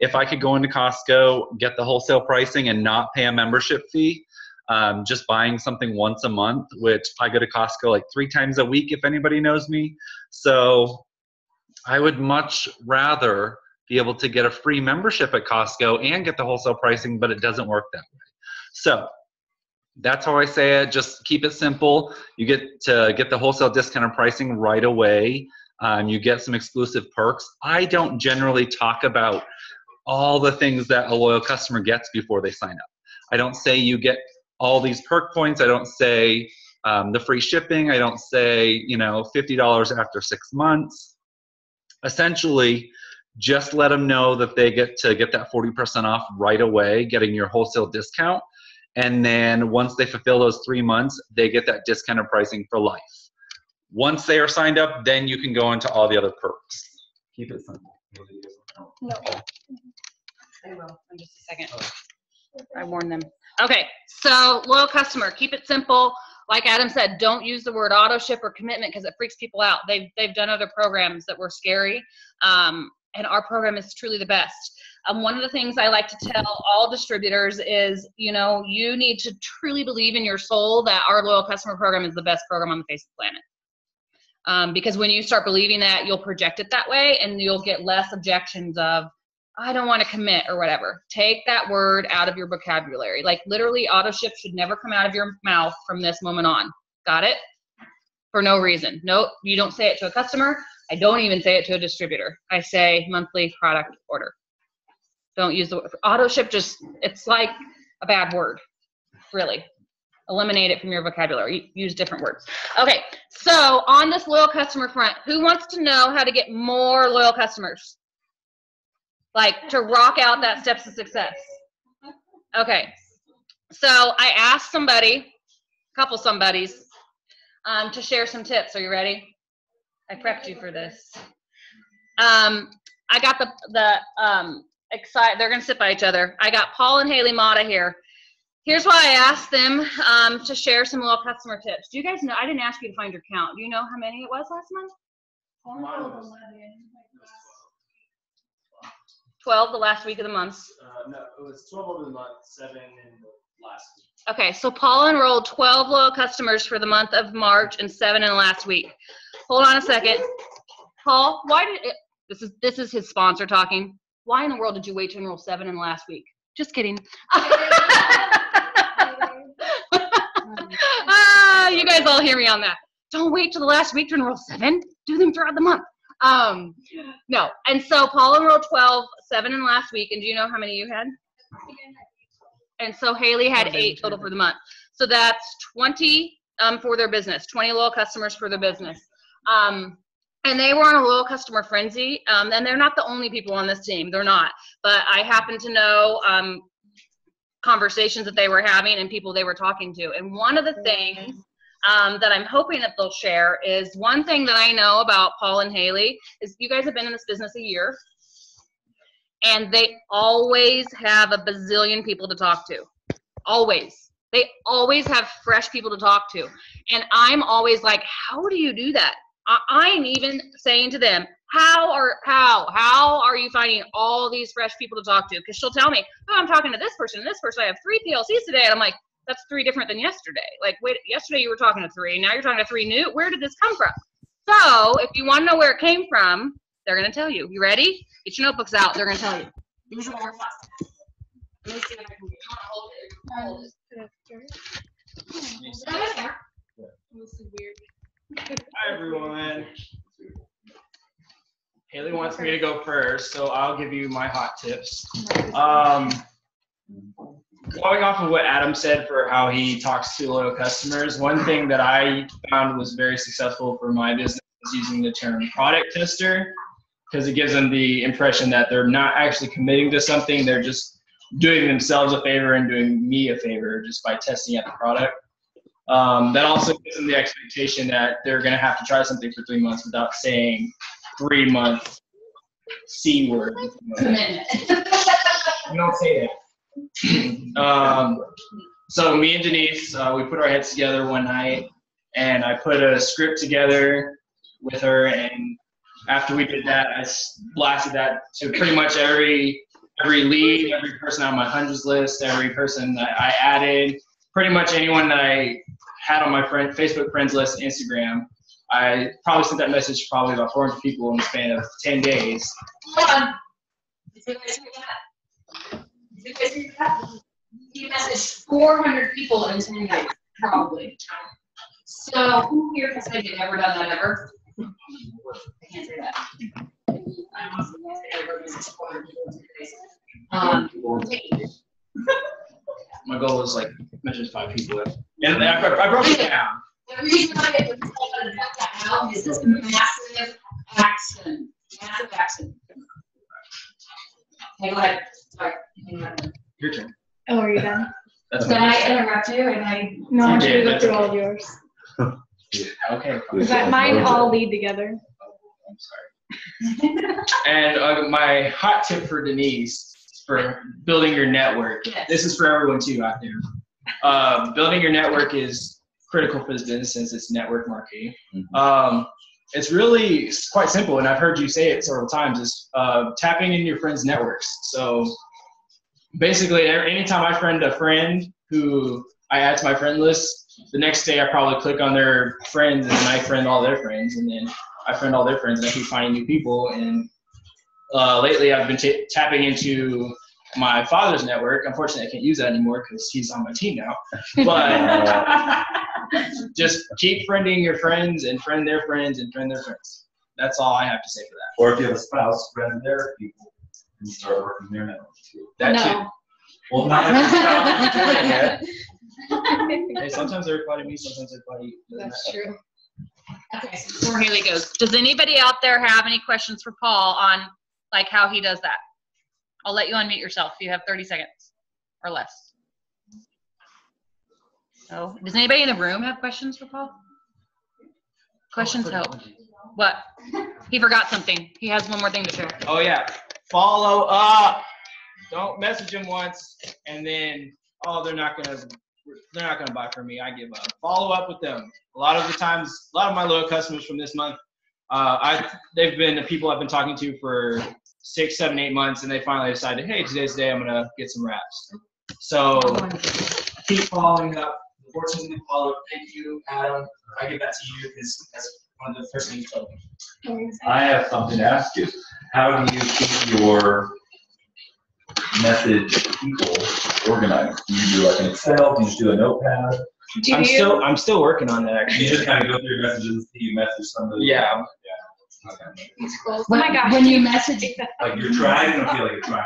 If I could go into Costco, get the wholesale pricing and not pay a membership fee, just buying something once a month, which I go to Costco like 3 times a week, if anybody knows me. So I would much rather be able to get a free membership at Costco and get the wholesale pricing, but it doesn't work that way. So that's how I say it. Just keep it simple. You get to get the wholesale discounted pricing right away. You get some exclusive perks. I don't generally talk about all the things that a loyal customer gets before they sign up. I don't say you get all these perk points. I don't say the free shipping. I don't say, $50 after 6 months. Essentially, just let them know that they get to get that 40% off right away, getting your wholesale discount. And then once they fulfill those 3 months, they get that discounted pricing for life. Once they are signed up, then you can go into all the other perks. Keep it simple. No. I will in just a second. I warned them. Okay, so loyal customer, keep it simple. Like Adam said, don't use the word auto ship or commitment because it freaks people out. They've done other programs that were scary, and our program is truly the best. One of the things I like to tell all distributors is, you need to truly believe in your soul that our loyal customer program is the best program on the face of the planet. Because when you start believing that, you'll project it that way, and you'll get less objections of, I don't want to commit or whatever. Take that word out of your vocabulary. Like literally, auto ship should never come out of your mouth from this moment on. Got it? For no reason. No, you don't say it to a customer. I don't even say it to a distributor. I say monthly product order. Don't use the word auto ship. It's like a bad word. Really. Eliminate it from your vocabulary. Use different words. Okay, so on this loyal customer front, who wants to know how to get more loyal customers? Like to rock out that steps to success. Okay, so I asked a couple somebodies, to share some tips. Are you ready? I prepped you for this. I got they're gonna sit by each other. I got Paul and Haley Mata here. Here's why I asked them to share some loyal customer tips. Do you guys know, I didn't ask you to find your count. Do you know how many it was last month? 12 the last week of the month. No, it was 12 over the month, 7 in the last week. Okay, so Paul enrolled 12 loyal customers for the month of March and 7 in the last week. Hold on a second. Paul, this is his sponsor talking. Why in the world did you wait to enroll 7 in the last week? Just kidding. You guys all hear me on that. Don't wait till the last week to enroll 7. Do them throughout the month. No. And so Paul enrolled 12, 7 in last week. And do you know how many you had? And so Haley had 8 total for the month. So that's 20 for their business, 20 loyal customers for their business. And they were on a loyal customer frenzy. And they're not the only people on this team. They're not. But I happen to know conversations that they were having and people they were talking to. And one of the things that I'm hoping that they'll share is one thing that I know about Paul and Haley is you guys have been in this business a year. And they always have a bazillion people to talk to. Always. They always have fresh people to talk to. And I'm always like, how do you do that? I'm even saying to them, how are you finding all these fresh people to talk to? Because she'll tell me, oh, I'm talking to this person and this person. I have 3 PLCs today. And I'm like, that's 3 different than yesterday. Like, wait, yesterday you were talking to 3. Now you're talking to 3 new. Where did this come from? So if you want to know where it came from, they're going to tell you. You ready? Get your notebooks out. They're going to tell you. These are more fun. Let me see if I can get you. Hold it. This is weird. Hi, everyone. Haley wants me to go first, so I'll give you my hot tips. Going off of what Adam said for how he talks to loyal customers, one thing that I found was very successful for my business is using the term product tester, because it gives them the impression that they're not actually committing to something, they're just doing themselves a favor and doing me a favor just by testing out the product. That also gives them the expectation that they're going to have to try something for 3 months without saying 3 month C word. Commitment. We don't say that. So me and Denise, we put our heads together one night, and I put a script together with her, and after we did that, I blasted that to pretty much every lead, every person on my hundreds list, every person that I added, pretty much anyone that I had on my Facebook friends list, Instagram. I probably sent that message to probably about 400 people in the span of 10 days. Hold on. Did you guys hear that? Did you guys hear that? You messaged 400 people in 10 days, probably. So who here has maybe never done that ever? I can't say that. I honestly can't say I ever messaged 400 people in 10 days. My goal is like message 5 people. And I broke it down. The reason I get that out is this massive action. Massive action. Okay, go ahead. Sorry. Your turn. Oh, are you done? That's Did fine. I interrupt you? And I. No, I'm You sure did, go that's through okay. all of yours. Okay. Because mine all lead together. I'm sorry. And my hot tip for Denise for building your network. Yes. This is for everyone too out there. Building your network is critical for this business since it's network marketing. It's quite simple, and I've heard you say it several times. Is tapping into your friends' networks. So basically, anytime I friend a friend who I add to my friend list, the next day I probably click on their friends and I friend all their friends, and then I friend all their friends, and I keep finding new people. And lately I've been tapping into my father's network. Unfortunately, I can't use that anymore because he's on my team now. But just keep friending your friends and friend their friends and friend their friends. That's all I have to say for that. Or if you have a spouse, friend their people and start working their network too. That No. Well, not every spouse is doing it. too. Hey, sometimes they reply to me, sometimes they reply to you. That's true. Okay. So Before Haley goes, does anybody out there have any questions for Paul on like how he does that? I'll let you unmute yourself. You have 30 seconds or less. No. Does anybody in the room have questions for Paul? Questions help. What? He forgot something. He has one more thing to share. Oh yeah, follow up. Don't message them once and then they're not gonna buy from me. I give up. Follow up with them. A lot of the times, a lot of my loyal customers from this month, they've been the people I've been talking to for 6, 7, 8 months, and they finally decided, hey, today's the day I'm gonna get some wraps. So keep following up. Fortunately, follow up. Thank you, Adam. I give that to you because that's one of the first things you told me. I have something to ask you. How do you keep your message people organized? Do you do like an Excel? Do you just do a notepad? I'm still working on that You actually. just kind of go through your messages, you message somebody. Yeah. Okay. Oh my gosh. when you message, Like you're trying, I don't feel like you're trying.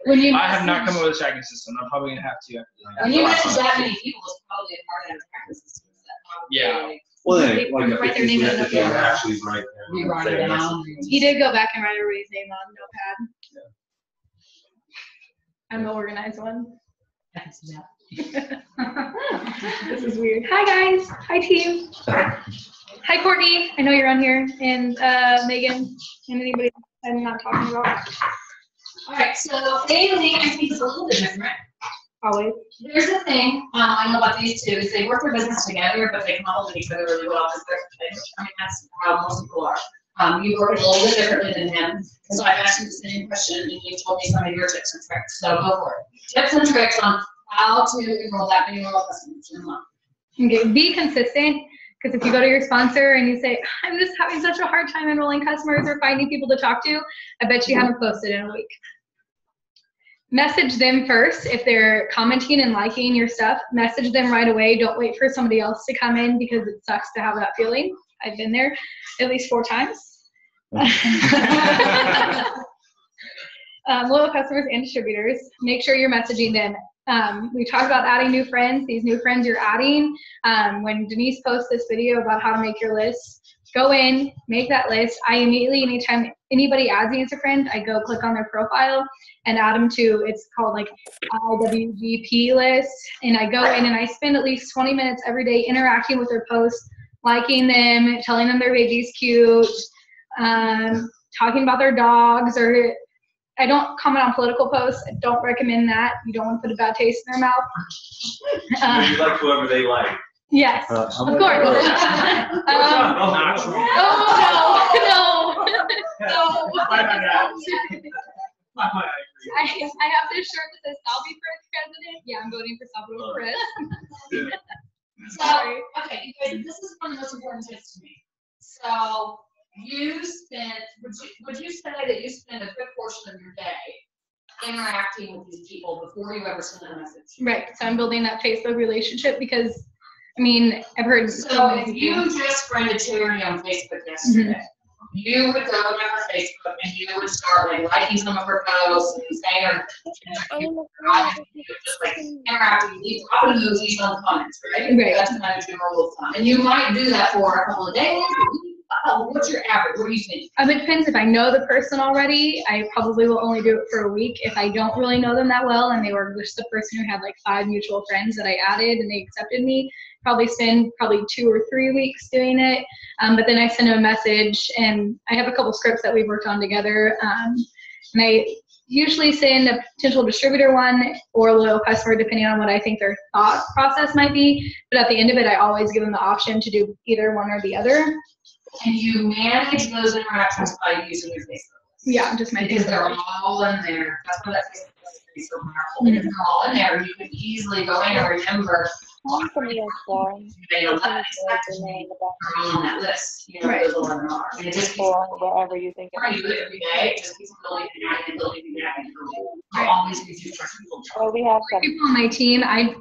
when you I have not come up with a tracking system. I'm probably gonna have to. when you message that many people, it's probably a part of the practice system. Yeah. Well, then, They like, write their name in the if you notepad. actually write there. We write it down. He did go back and write everybody's name on notepad. I'm the organized one. This is weird. Hi guys. Hi team. Hi Courtney. I know you're on here, and Megan, and anybody I'm not talking about. All right, so Haley, I think is a little bit different. Always. Here's the thing, I know about these two, is they work their business together, but they complement each other really well. I mean, that's how most people are. You work a little bit differently than him. So I've asked you the same question, and you told me some of your tips and tricks. So go for it. Tips and tricks on how to enroll that many loyal customers in a month. Okay, be consistent, because if you go to your sponsor and you say, I'm just having such a hard time enrolling customers or finding people to talk to, I bet you haven't posted in a week. Message them first. If they're commenting and liking your stuff, message them right away. Don't wait for somebody else to come in, because it sucks to have that feeling. I've been there at least 4 times. Loyal customers and distributors, make sure you're messaging them. We talked about adding new friends. These new friends you're adding, when Denise posts this video about how to make your list, go in, make that list. I immediately, anytime anybody adds me as a friend, I go click on their profile and add them to, it's called like IWGP list. And I go in and I spend at least 20 minutes every day interacting with their posts, liking them, telling them their baby's cute, talking about their dogs, or I don't comment on political posts. I don't recommend that. You don't want to put a bad taste in their mouth. You like whoever they like. Yes, of course. No. I have this shirt that says I'll be for president. Yeah, I'm voting for Salvador Perez. So, okay, you guys, this is one of the most important tips to me. So, you spend, would you say that you spend a good portion of your day interacting with these people before you ever send a message? Right, so I'm building that Facebook relationship because, I mean, I've heard So if you just friended Terry on Facebook yesterday, you would go to her Facebook and you would start like liking some of her posts and saying her, just like interacting, you drop emojis on the comments, right? Right. That's kind of general rule of thumb. And you might do that for a couple of days. What's your average? What do you think? It depends. If I know the person already, I probably will only do it for a week. If I don't really know them that well and they were just the person who had like 5 mutual friends that I added and they accepted me, probably spend 2 or 3 weeks doing it. But then I send them a message, and I have a couple scripts that we've worked on together. And I usually send a potential distributor one or a loyal customer, depending on what I think their thought process might be. But at the end of it, I always give them the option to do either one or the other. And you manage those interactions by using your Facebook list. Yeah, just my because Facebook. they're all in there. That's why that Facebook list is so powerful. And if they're all in there, you can easily go in and remember. They don't let are on that list. You know, Right. those 11 are. And it just keeps wherever you think you do it every day. It just keeps building and adding and building and adding. I always reduce trust people. Well, we have some. People on my team, I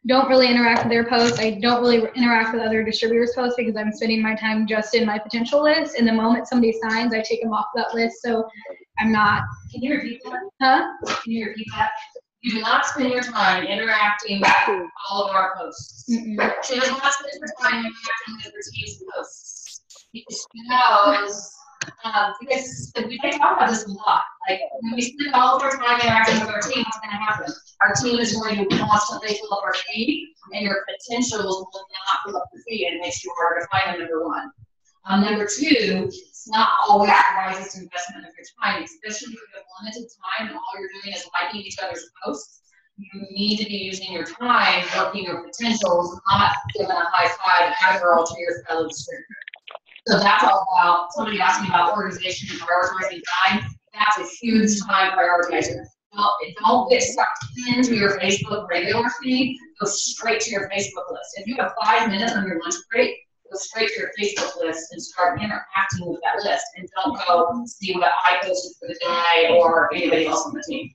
don't really interact with their posts. I don't really interact with other distributors' posts because I'm spending my time just in my potential list. And the moment somebody signs, I take them off that list. So I'm not. Can you repeat that? Huh? Can you repeat that? You do not spend your time interacting with all of our posts. Mm-mm. She does not spend her time interacting with her team's posts. Because she knows, because we talk about this a lot. Like, when we spend all of our time interacting with our team, what's going to happen? Our team is going to constantly fill up our feed, and your potentials will not fill up the feed, and it makes you harder to find them, number one. Number two, it's not always the wisest investment of your time, especially if you have limited time and all you're doing is liking each other's posts. You need to be using your time working your potentials, not giving a high five Adderall to your fellow distributor. So that's all about, somebody asked me about organization and prioritizing time. That's a huge time prioritizer. Don't get sucked into your Facebook regular feed. Go straight to your Facebook list. If you have 5 minutes on your lunch break, go straight to your Facebook list and start interacting with that list. And don't go see what I posted for the day or anybody else on the team.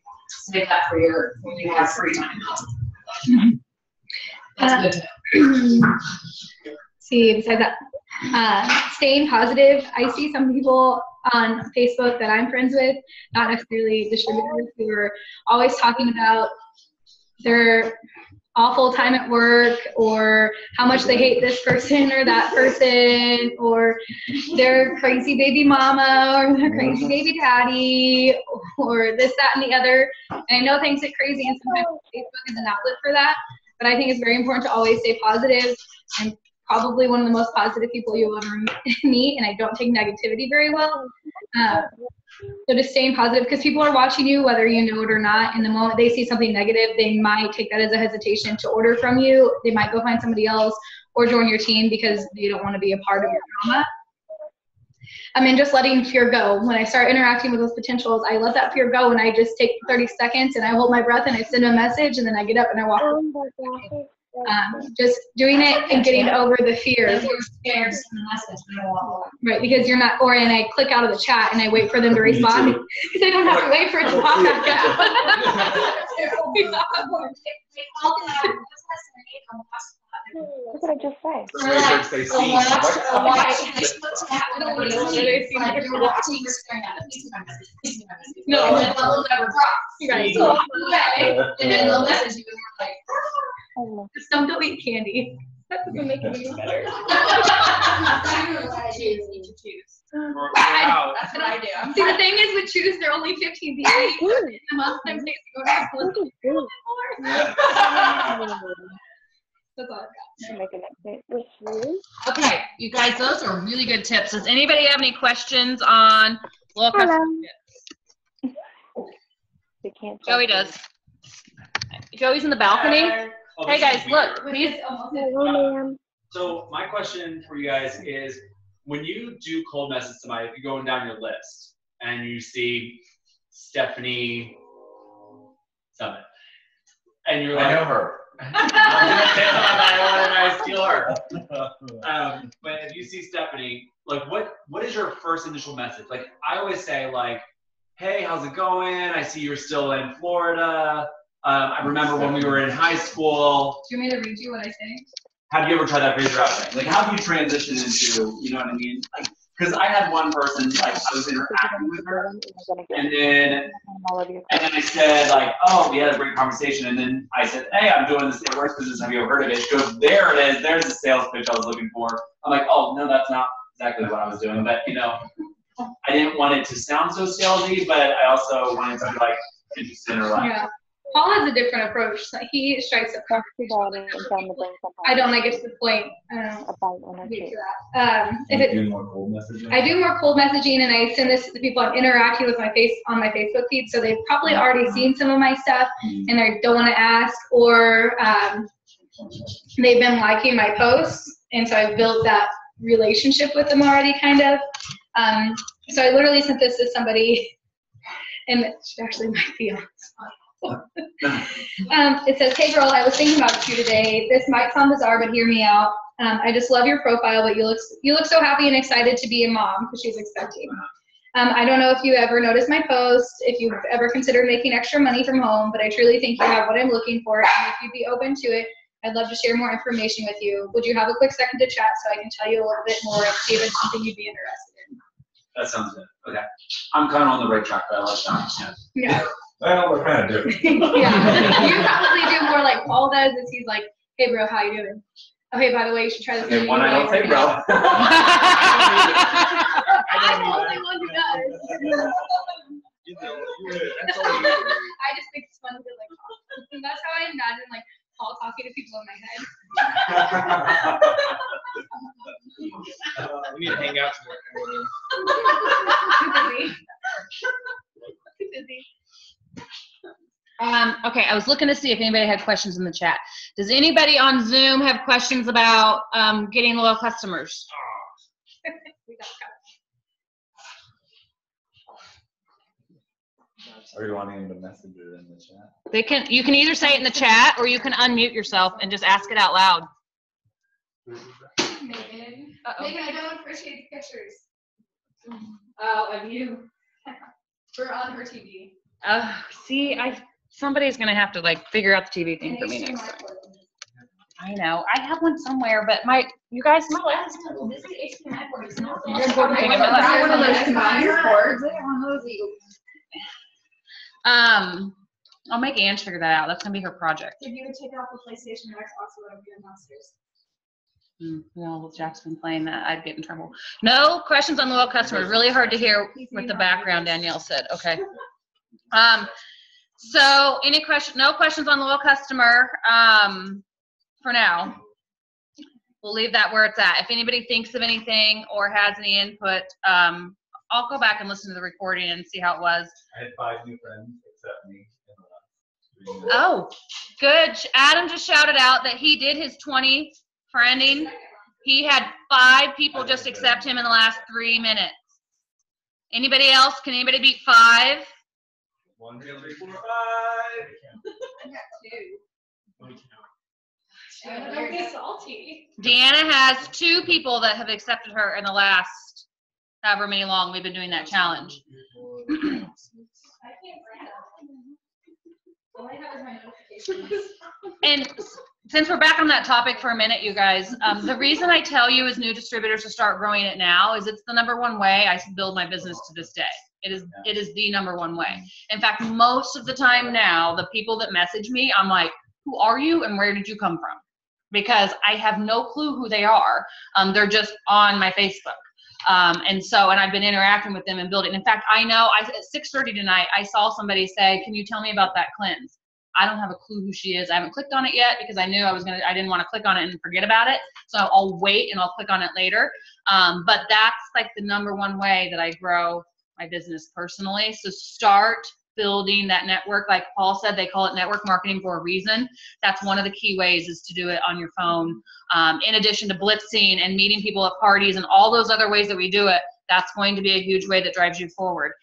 Save that for when you have free time. That's good. See, besides that, staying positive. I see some people on Facebook that I'm friends with, not necessarily distributors, who are always talking about their awful time at work or how much they hate this person or that person or their crazy baby mama or their crazy baby daddy or this, that, and the other. And I know things get crazy and sometimes Facebook is an outlet for that, but I think it's very important to always stay positive. I'm probably one of the most positive people you'll ever meet, and I don't take negativity very well. So just staying positive, because people are watching you whether you know it or not, and the moment they see something negative, they might take that as a hesitation to order from you. They might go find somebody else or join your team because they don't want to be a part of your drama. I mean, just letting fear go. When I start interacting with those potentials, I let that fear go, and I just take 30 seconds and I hold my breath and I send a message, and then I get up and I walk. Just doing it and getting over the fear. If you're scared, send a message. Right, because you're not, and I click out of the chat and I wait for them to respond because I don't have to wait for it to pop back up. What did I just say? No, and then they'll never drop. Right. And then they'll message you and you're like, just don't delete candy. That doesn't make it any better. That's what I do. See, the thing is with Choose, they're only 15 people a month. I'm taking a little bit more. That's all I've got. Okay, you guys, those are really good tips. Does anybody have any questions on loyal customer tips? They can't. Joey does. Joey's in the balcony. Oh, Hey this is guys, look, weird. please. So my question for you guys is, when you do cold message somebody, if you're going down your list and you see Stephanie Summit, and you're like, I know her. I was gonna say something about I steal her. But if you see Stephanie, like, what is your first initial message? Like, I always say, like, hey, how's it going? I see you're still in Florida. I remember when we were in high school. Do you want me to read you what I say? Have you ever tried that phrase route thing? Like, how do you transition into, you know what I mean? Like, because I had one person, like, I was interacting with her, and then I said, like, oh, we had a great conversation, and then I said, hey, I'm doing this network business. Have you ever heard of it? She goes, there it is. There's the sales pitch I was looking for. I'm like, oh, no, that's not exactly what I was doing, but, you know, I didn't want it to sound so salesy, but I also wanted to be, like, interested in her life. Yeah. Paul has a different approach. Like, he strikes a I don't like it to the point. I don't know. Get to that. If it, Do more cold messaging. I do more cold messaging, and I send this to the people I'm interacting with my face on my Facebook feed, so they've probably already seen some of my stuff, and they don't want to ask, or they've been liking my posts, and so I've built that relationship with them already, kind of. So I literally sent this to somebody, and she actually might be on. It says, hey girl, I was thinking about you today. This might sound bizarre, but hear me out. I just love your profile, but you look so happy and excited to be a mom, because she's expecting. I don't know if you ever noticed my post, if you've ever considered making extra money from home, but I truly think you have what I'm looking for, and if you'd be open to it, I'd love to share more information with you. Would you have a quick second to chat so I can tell you a little bit more and see if it's something you'd be interested in? That sounds good. Okay. I'm kind of on the right track, but I like that. Yeah. Well, we're kind of different. Yeah. You probably do more like Paul does, is he's like, hey bro, how you doing? Okay, by the way, you should try this. Okay, one I don't say, bro. I'm the only one who does. I just think it's fun to like talk. And that's how I imagine like Paul talking to people in my head. We need to hang out tomorrow. Too busy. Too busy. Okay, I was looking to see if anybody had questions in the chat. Does anybody on Zoom have questions about getting loyal customers? Are you wanting him to message it in the chat? You can either say it in the chat, or you can unmute yourself and just ask it out loud. Megan, I don't appreciate the pictures. Oh, of you. We're on her TV. See, somebody's gonna have to like figure out the TV thing for me next time. I know, I have one somewhere, but you guys. This is HDMI board. It's not. You're important thing about that. One of those combined boards. I'll make Ange figure that out. That's gonna be her project. If you would take off the PlayStation or Xbox, it would be downstairs. Well, Jack's been playing that. I'd get in trouble. No questions on loyal customers. Really hard to hear with the background, Danielle said. Okay. So no questions on loyal customer for now. We'll leave that where it's at. If anybody thinks of anything or has any input, I'll go back and listen to the recording and see how it was. I had 5 new friends except me. Oh, good. Adam just shouted out that he did his 20 friending. He had 5 people just accept him in the last 3 minutes. Anybody else? Can anybody beat 5? 1, 2, 3, 4, 5. I got 2. Don't be salty. Deanna has 2 people that have accepted her in the last however many long we've been doing that challenge. I can't find that. All I have is my notifications. And since we're back on that topic for a minute, you guys, the reason I tell you as new distributors to start growing it now is it's the #1 way I build my business to this day. It is the #1 way. In fact, most of the time now, the people that message me, I'm like, who are you and where did you come from? Because I have no clue who they are. They're just on my Facebook. And I've been interacting with them and building. In fact, I know at 6:30 tonight, I saw somebody say, can you tell me about that cleanse? I don't have a clue who she is. I haven't clicked on it yet because I knew I didn't want to click on it and forget about it. So I'll wait and I'll click on it later. But that's like the #1 way that I grow my business personally. So start building that network. Like Paul said, they call it network marketing for a reason. That's one of the key ways, is to do it on your phone. In addition to blitzing and meeting people at parties and all those other ways that we do it, that's going to be a huge way that drives you forward.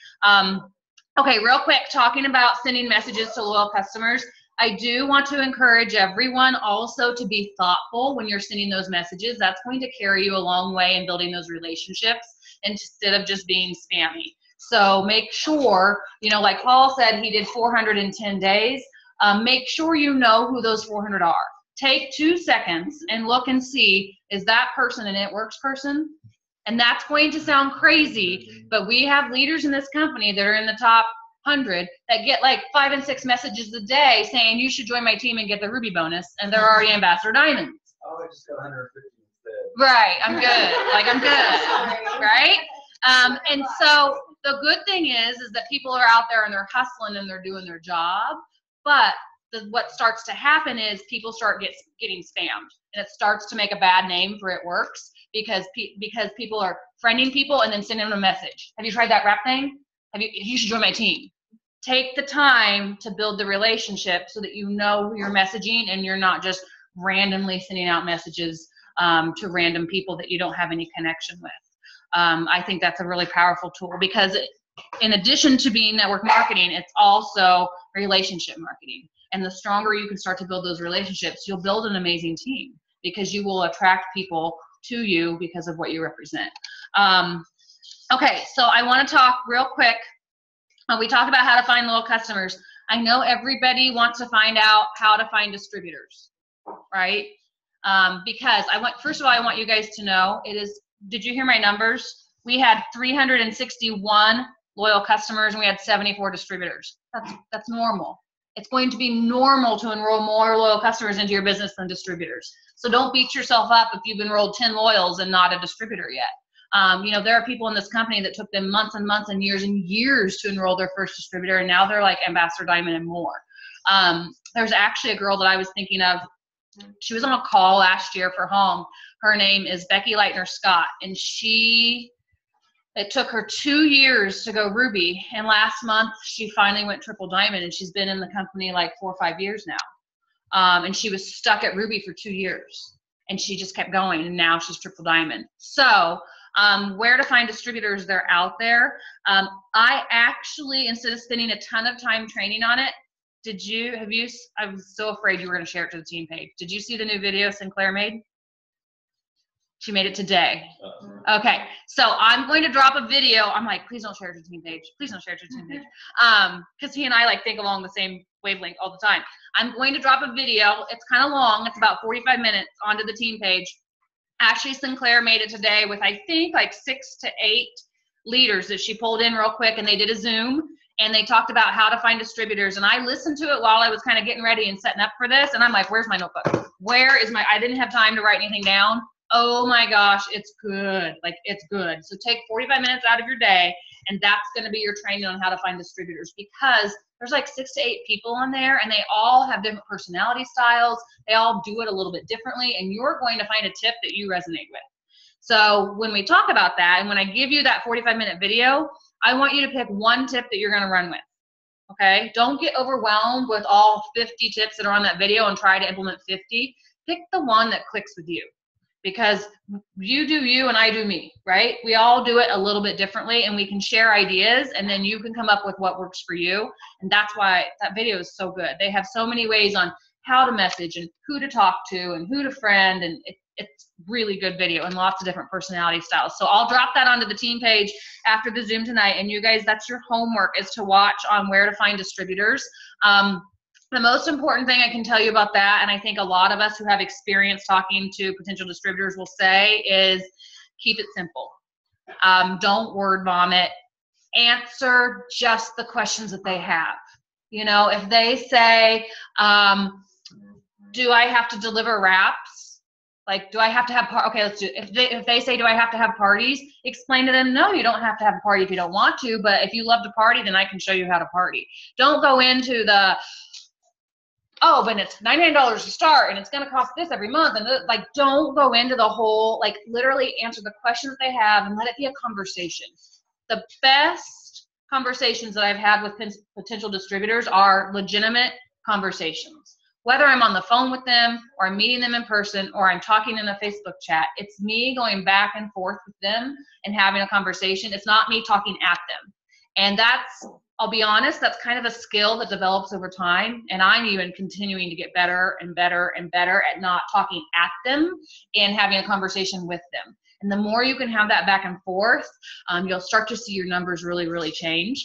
Okay, real quick, talking about sending messages to loyal customers. I do want to encourage everyone also to be thoughtful when you're sending those messages. That's going to carry you a long way in building those relationships instead of just being spammy. So make sure, you know, like Paul said, he did 410 days. Make sure you know who those 400 are. Take 2 seconds and look and see, is that person an It Works person? And that's going to sound crazy, but we have leaders in this company that are in the top 100 that get like 5 and 6 messages a day saying you should join my team and get the Ruby bonus, and they're already Ambassador Diamonds. Oh, I just got 150 instead. Right, I'm good. Like, I'm good, right? And so the good thing is that people are out there and they're hustling and they're doing their job, but what starts to happen is people start getting spammed, and it starts to make a bad name for It Works because people are friending people and then sending them a message. Have you tried that rap thing? You should join my team. Take the time to build the relationship so that you know who you're messaging and you're not just randomly sending out messages to random people that you don't have any connection with. I think that's a really powerful tool, because in addition to being network marketing, it's also relationship marketing. And the stronger you can start to build those relationships, you'll build an amazing team, because you will attract people to you because of what you represent. Okay, so I want to talk real quick. We talked about how to find loyal customers. I know everybody wants to find out how to find distributors, right? Because first of all, I want you guys to know, did you hear my numbers? We had 361 loyal customers and we had 74 distributors. That's normal. It's going to be normal to enroll more loyal customers into your business than distributors. So don't beat yourself up if you've enrolled 10 loyals and not a distributor yet. You know, there are people in this company that took them months and months and years to enroll their first distributor, and now they're like Ambassador Diamond and more. There's actually a girl that I was thinking of. She was on a call last year for home. Her name is Becky Leitner Scott, and it took her 2 years to go Ruby, and last month she finally went Triple Diamond, and she's been in the company like 4 or 5 years now. And she was stuck at Ruby for 2 years, and she just kept going, and now she's Triple Diamond. So where to find distributors, they're out there. I actually, instead of spending a ton of time training on it, I was so afraid you were going to share it to the team page. Did you see the new video Sinclair made? She made it today. Okay, so I'm going to drop a video. I'm like, please don't share it to the team page. Please don't share it to the team page. Because he and I like think along the same wavelength all the time. I'm going to drop a video. It's kind of long. It's about 45 minutes onto the team page. Ashley Sinclair made it today with, I think, like 6 to 8 leaders that she pulled in real quick, and they did a Zoom, and they talked about how to find distributors. And I listened to it while I was kind of getting ready and setting up for this, and I'm like, where's my notebook? I didn't have time to write anything down. Oh my gosh, it's good. Like, it's good. So take 45 minutes out of your day, and that's going to be your training on how to find distributors, because there's like 6 to 8 people on there, and they all have different personality styles. They all do it a little bit differently, and you're going to find a tip that you resonate with. So when we talk about that, and when I give you that 45-minute video, I want you to pick one tip that you're going to run with. Okay? Don't get overwhelmed with all 50 tips that are on that video and try to implement 50. Pick the one that clicks with you. Because you do you and I do me, right? We all do it a little bit differently, and we can share ideas, and then you can come up with what works for you. And that's why that video is so good. They have so many ways on how to message and who to talk to and who to friend, and it's really good video and lots of different personality styles. So I'll drop that onto the team page after the Zoom tonight, and you guys, that's your homework, is to watch on where to find distributors. The most important thing I can tell you about that, and I think a lot of us who have experience talking to potential distributors will say, is keep it simple. Don't word vomit. Answer just the questions that they have. You know, if they say, do I have to deliver wraps? Like, do I have to have, okay, let's do it. If they say, do I have to have parties? Explain to them, no, you don't have to have a party if you don't want to, but if you love to party, then I can show you how to party. Don't go into the, oh, but it's $99 to start, and it's going to cost this every month. And like, don't go into the whole, like, literally answer the questions they have and let it be a conversation. The best conversations that I've had with potential distributors are legitimate conversations. Whether I'm on the phone with them or I'm meeting them in person or I'm talking in a Facebook chat, it's me going back and forth with them and having a conversation. It's not me talking at them. And that's, I'll be honest, that's kind of a skill that develops over time. And I'm even continuing to get better and better and better at not talking at them and having a conversation with them. And the more you can have that back and forth, you'll start to see your numbers really, really change.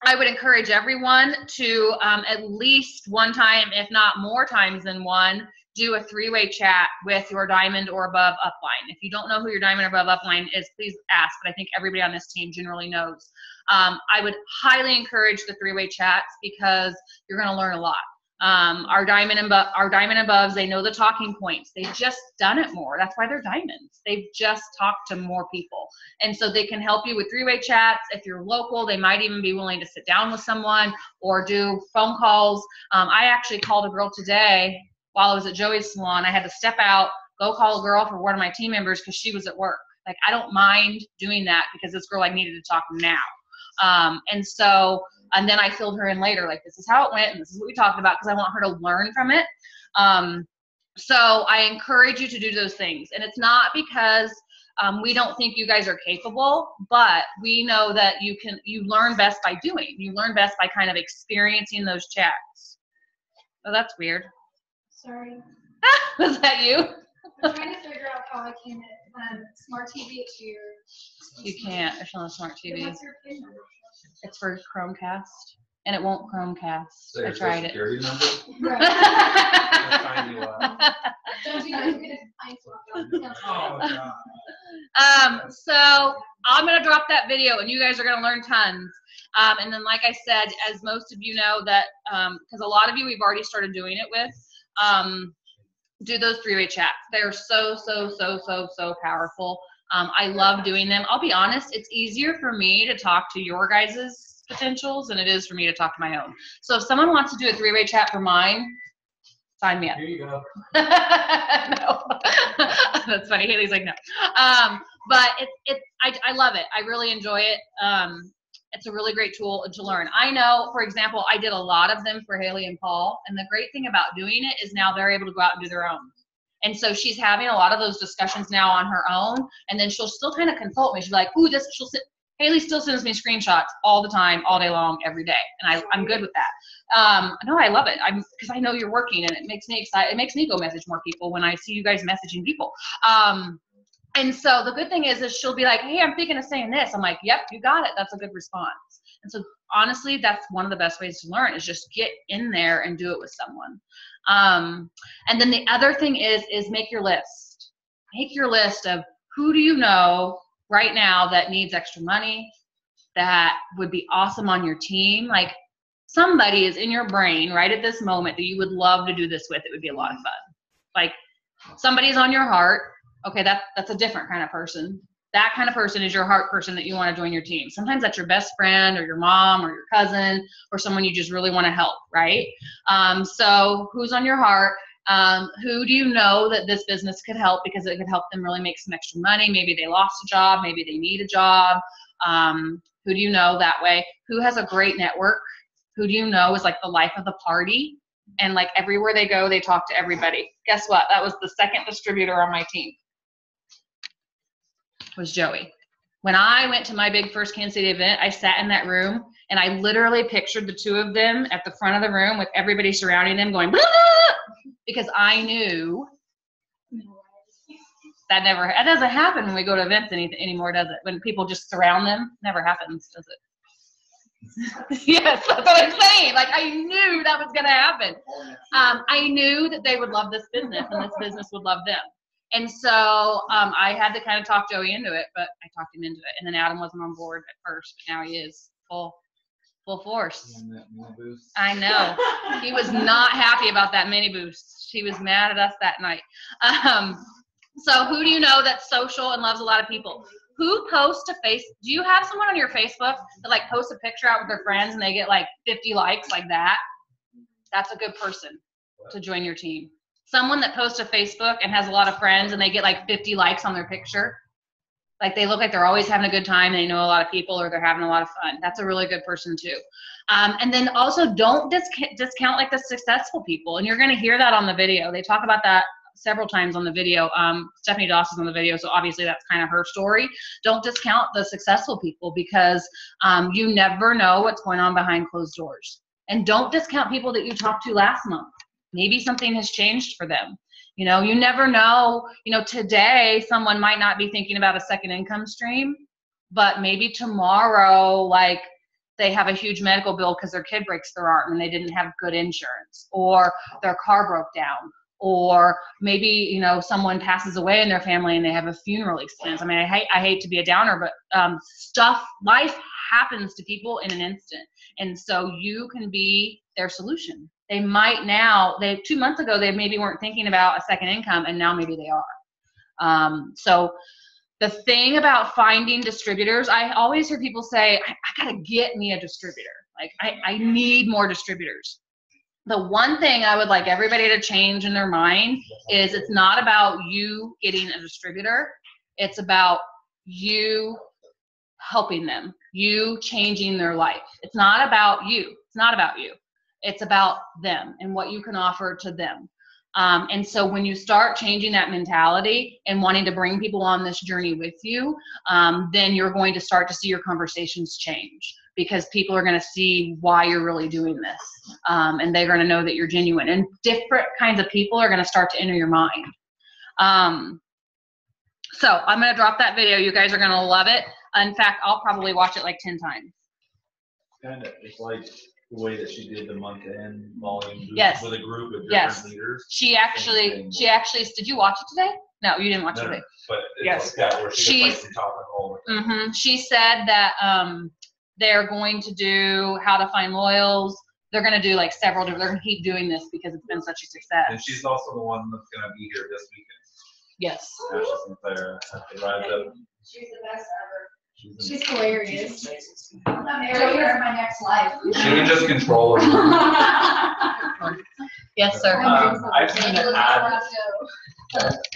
I would encourage everyone to at least one time, if not more times than one, do a three-way chat with your diamond or above upline. If you don't know who your diamond or above upline is, please ask, but I think everybody on this team generally knows. I would highly encourage the three-way chats because you're gonna learn a lot. Our diamond and above, they know the talking points. They've just done it more. That's why they're diamonds. They've just talked to more people. And so they can help you with three-way chats. If you're local, they might even be willing to sit down with someone or do phone calls. I actually called a girl today while I was at Joey's salon. I had to step out, go call a girl for one of my team members because she was at work. Like, I don't mind doing that because this girl, I needed to talk now. And then I filled her in later, like, this is how it went and this is what we talked about because I want her to learn from it. So I encourage you to do those things. And it's not because we don't think you guys are capable, but we know that you learn best by doing. You learn best by kind of experiencing those chats. Oh, that's weird. Sorry. Was that you? I'm trying to figure out how I can smart TV it to your. You can't. It's not a smart TV. What's your PIN number? It's for Chromecast, and it won't Chromecast. So I tried it. security number? Right. Find you, Don't you guys get a Oh, God. So I'm gonna drop that video, and you guys are gonna learn tons. And then, like I said, as most of you know, that because a lot of you we've already started doing it with, do those three-way chats. They're so powerful. I love doing them. I'll be honest, it's easier for me to talk to your guys' potentials than it is for me to talk to my own. So if someone wants to do a three-way chat for mine, sign me up. Here you go. No. That's funny. Haley's like, no. But I love it. I really enjoy it. It's a really great tool to learn. I know, for example, I did a lot of them for Haley and Paul, and the great thing about doing it is now they're able to go out and do their own. And so she's having a lot of those discussions now on her own, and then she'll still kind of consult me. She's like, ooh, Haley still sends me screenshots all the time, all day long, every day, and I'm good with that. No, I love it. Because I know you're working, and it makes me excited. It makes me go message more people when I see you guys messaging people. And so the good thing is she'll be like, hey, I'm thinking of saying this. I'm like, yep, you got it. That's a good response. And so honestly, that's one of the best ways to learn is just get in there and do it with someone. And then the other thing is make your list. Make your list of who do you know right now that needs extra money, that would be awesome on your team. Like somebody is in your brain right at this moment that you would love to do this with. It would be a lot of fun. Like somebody's on your heart. Okay, that's a different kind of person. That kind of person is your heart person that you want to join your team. Sometimes that's your best friend or your mom or your cousin or someone you just really want to help, right? So who's on your heart? Who do you know that this business could help because it could help them really make some extra money? Maybe they lost a job. Maybe they need a job. Who do you know that way? Who has a great network? Who do you know is like the life of the party? And like everywhere they go, they talk to everybody. Guess what? That was the second distributor on my team. Was Joey. When I went to my big first Kansas City event, I sat in that room and I literally pictured the two of them at the front of the room with everybody surrounding them going, blah! Because I knew that doesn't happen when we go to events anymore, does it? When people just surround them, never happens, does it? Yes, that's what I'm saying. Like I knew that was going to happen. I knew that they would love this business and this business would love them. And so I had to kind of talk Joey into it, but I talked him into it. And then Adam wasn't on board at first, but now he is full force. I know. He was not happy about that mini boost. He was mad at us that night. So who do you know that's social and loves a lot of people? Who posts to do you have someone on your Facebook that like posts a picture out with their friends and they get like 50 likes like that? That's a good person to join your team. Someone that posts to Facebook and has a lot of friends and they get like 50 likes on their picture. Like they look like they're always having a good time. They know a lot of people or they're having a lot of fun. That's a really good person too. And then also don't discount like the successful people. And you're going to hear that on the video. They talk about that several times on the video. Stephanie Doss is on the video, so obviously that's kind of her story. Don't discount the successful people because you never know what's going on behind closed doors. And don't discount people that you talked to last month. Maybe something has changed for them. You know, you never know. You know, today someone might not be thinking about a second income stream, but maybe tomorrow, like, they have a huge medical bill because their kid breaks their arm and they didn't have good insurance, or their car broke down, or maybe, you know, someone passes away in their family and they have a funeral expense. I mean, I hate to be a downer, but life happens to people in an instant. And so you can be their solution. They might now, 2 months ago, they maybe weren't thinking about a second income, and now maybe they are. So the thing about finding distributors, I always hear people say, I gotta get me a distributor. Like, I need more distributors. The one thing I would like everybody to change in their mind is it's not about you getting a distributor. It's about you helping them, you changing their life. It's not about you. It's not about you. It's about them and what you can offer to them. And so when you start changing that mentality and wanting to bring people on this journey with you, then you're going to start to see your conversations change, because people are going to see why you're really doing this. And they're going to know that you're genuine, and different kinds of people are going to start to enter your mind. So I'm going to drop that video. You guys are going to love it. In fact, I'll probably watch it like 10 times. Kind of, it's like the way that she did the month-end volume Yes. with a group of different Yes. leaders. She actually, did you watch it today? No, you didn't watch it today. But it's Yes. like that, where she She's- gets like top and roll. She said that they're going to do how to find loyals. They're going to do like several different, they're going to keep doing this because it's been such a success. And she's also the one that's going to be here this weekend. Yes. Ashley Sinclair at the Rise Up. She's the best ever. She's She's hilarious. I'm marrying her in my next life. She can just control her. Yes, sir. I just wanted to add,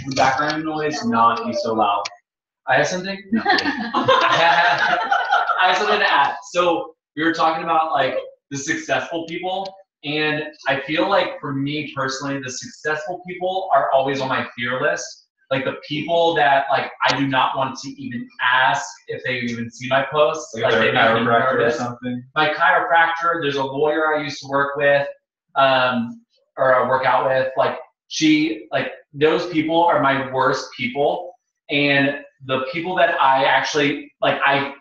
the background noise not be so loud. I have something. No. I have something to add. So we were talking about like the successful people, and I feel like for me personally, the successful people are always on my fear list. Like the people that like I do not want to even ask if they even see my posts. Like they a make me chiropractor or nervous. something. My chiropractor, there's a lawyer I used to work with, or I work out with, like those people are my worst people. And the people that I actually, like, I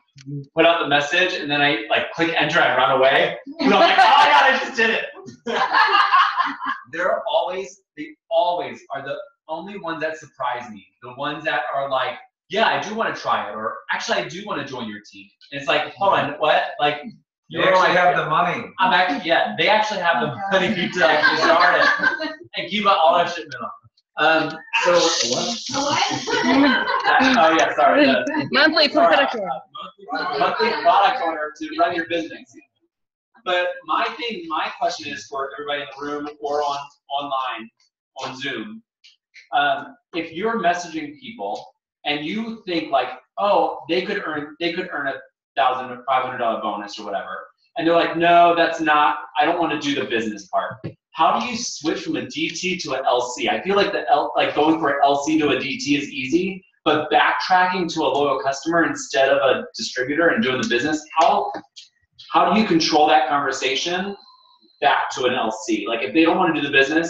put out the message and then I like click enter, I run away. And I'm like, oh my God, I just did it. They always are the only ones that surprise me. The ones that are like, yeah, I do want to try it, or actually I do want to join your team. And it's like, hold on, what? Like, You actually have the money. I'm actually, yeah, they actually have the money to like start it and keep all that shipment on. So what? Oh yeah, sorry. Monthly product monthly product owner to run your business. But my question is for everybody in the room or online on Zoom. If you're messaging people and you think like, oh, they could earn $1,000 or $500 bonus or whatever, and they're like, no, that's not. I don't want to do the business part. How do you switch from a DT to an LC? I feel like going for an LC to a DT is easy, but backtracking to a loyal customer instead of a distributor and doing the business, how do you control that conversation back to an LC? Like if they don't want to do the business,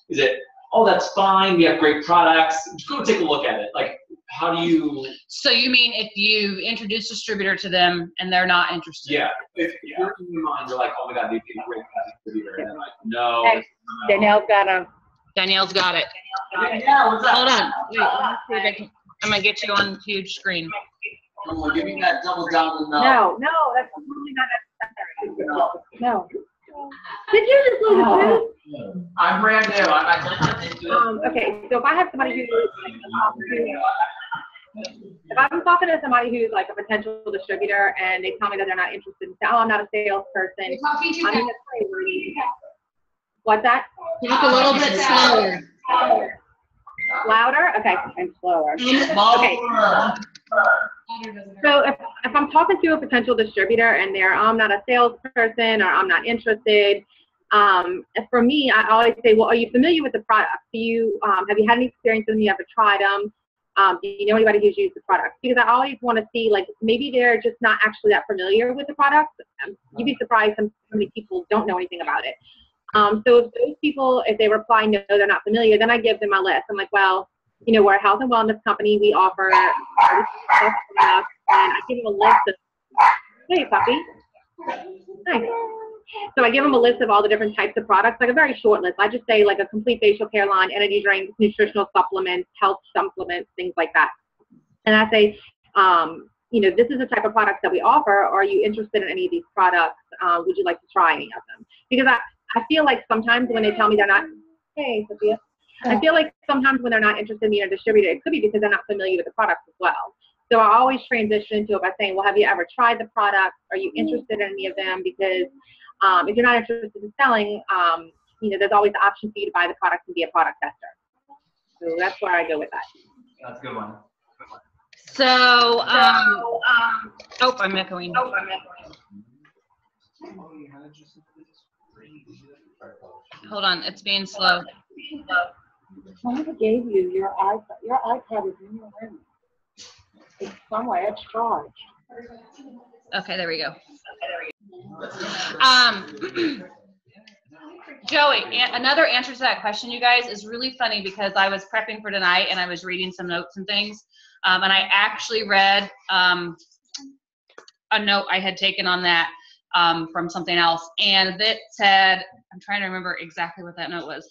is it, oh, that's fine, we have great products, go take a look at it. Like, how do you? So you mean if you introduce a distributor to them and they're not interested? Yeah. If you're in your mind, you're like, oh my God, they'd be a great distributor. And they're like, no. Hey, Danielle's got it. Yeah, what's up? Hold on. Wait, let me see if I can, I'm going to get you on huge screen. Come on, give me that double down and No, that's really not necessary. No. Did you just lose the food? I'm brand new. I'm not into it. Okay, so if I have somebody who's if I'm talking to somebody who's like a potential distributor and they tell me that they're not interested in I'm not a salesperson. You're talking too I'm fast. gonna say, what's that? Talk a little bit slower. Louder? Okay, and slower. Okay. So if I'm talking to a potential distributor and they're, I'm not a salesperson or I'm not interested, for me, I always say, well, are you familiar with the product? Do you, have you had any experience with them? You ever tried them? Do you know anybody who's used the product? Because I always want to see, like, maybe they're just not actually that familiar with the product. You'd be surprised how many people don't know anything about it. So if those people, if they reply no, they're not familiar, then I give them my list. I'm like, well, you know, we're a health and wellness company. We offer stuff, and I give them a list of, hey, puppy. Nice. So I give them a list of all the different types of products, like a very short list. I just say like a complete facial care line, energy drinks, nutritional supplements, health supplements, things like that. And I say, you know, this is the type of products that we offer. Are you interested in any of these products? Would you like to try any of them? Because I feel like sometimes when they tell me they're not, hey, Sophia. I feel like sometimes when they're not interested in being a distributor, it could be because they're not familiar with the products as well. So I always transition into it by saying, well, have you ever tried the products? Are you interested in any of them? Because if you're not interested in selling, you know, there's always the option for you to buy the product and be a product tester. So that's where I go with that. That's a good one. So, oh, I'm echoing. Hold on, it's being slow. Someone gave you your iPad. Your iPad is in your room. It's somewhere. It's charged. Okay, there we go. Joey, another answer to that question, you guys, is really funny because I was prepping for tonight and I was reading some notes and things, and I actually read a note I had taken on that from something else, and it said, I'm trying to remember exactly what that note was.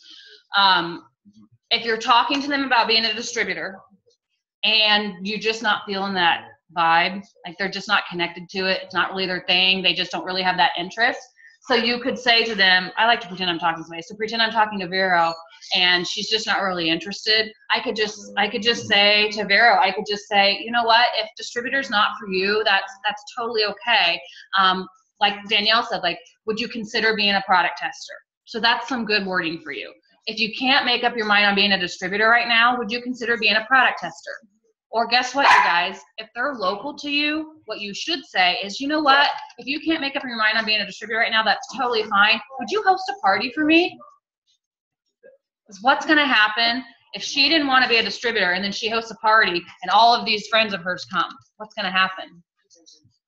If you're talking to them about being a distributor and you're just not feeling that vibe, like they're just not connected to it, it's not really their thing, they just don't really have that interest. So you could say to them, I like to pretend I'm talking to somebody, so pretend I'm talking to Vero and she's just not really interested. I could just say to Vero, I could just say, you know what, if distributor's not for you, that's totally okay. Like Danielle said, like, would you consider being a product tester? So that's some good wording for you. If you can't make up your mind on being a distributor right now, would you consider being a product tester? Or guess what, you guys? If they're local to you, what you should say is, you know what? If you can't make up your mind on being a distributor right now, that's totally fine. Would you host a party for me? Because what's going to happen if she didn't want to be a distributor and then she hosts a party and all of these friends of hers come? What's going to happen?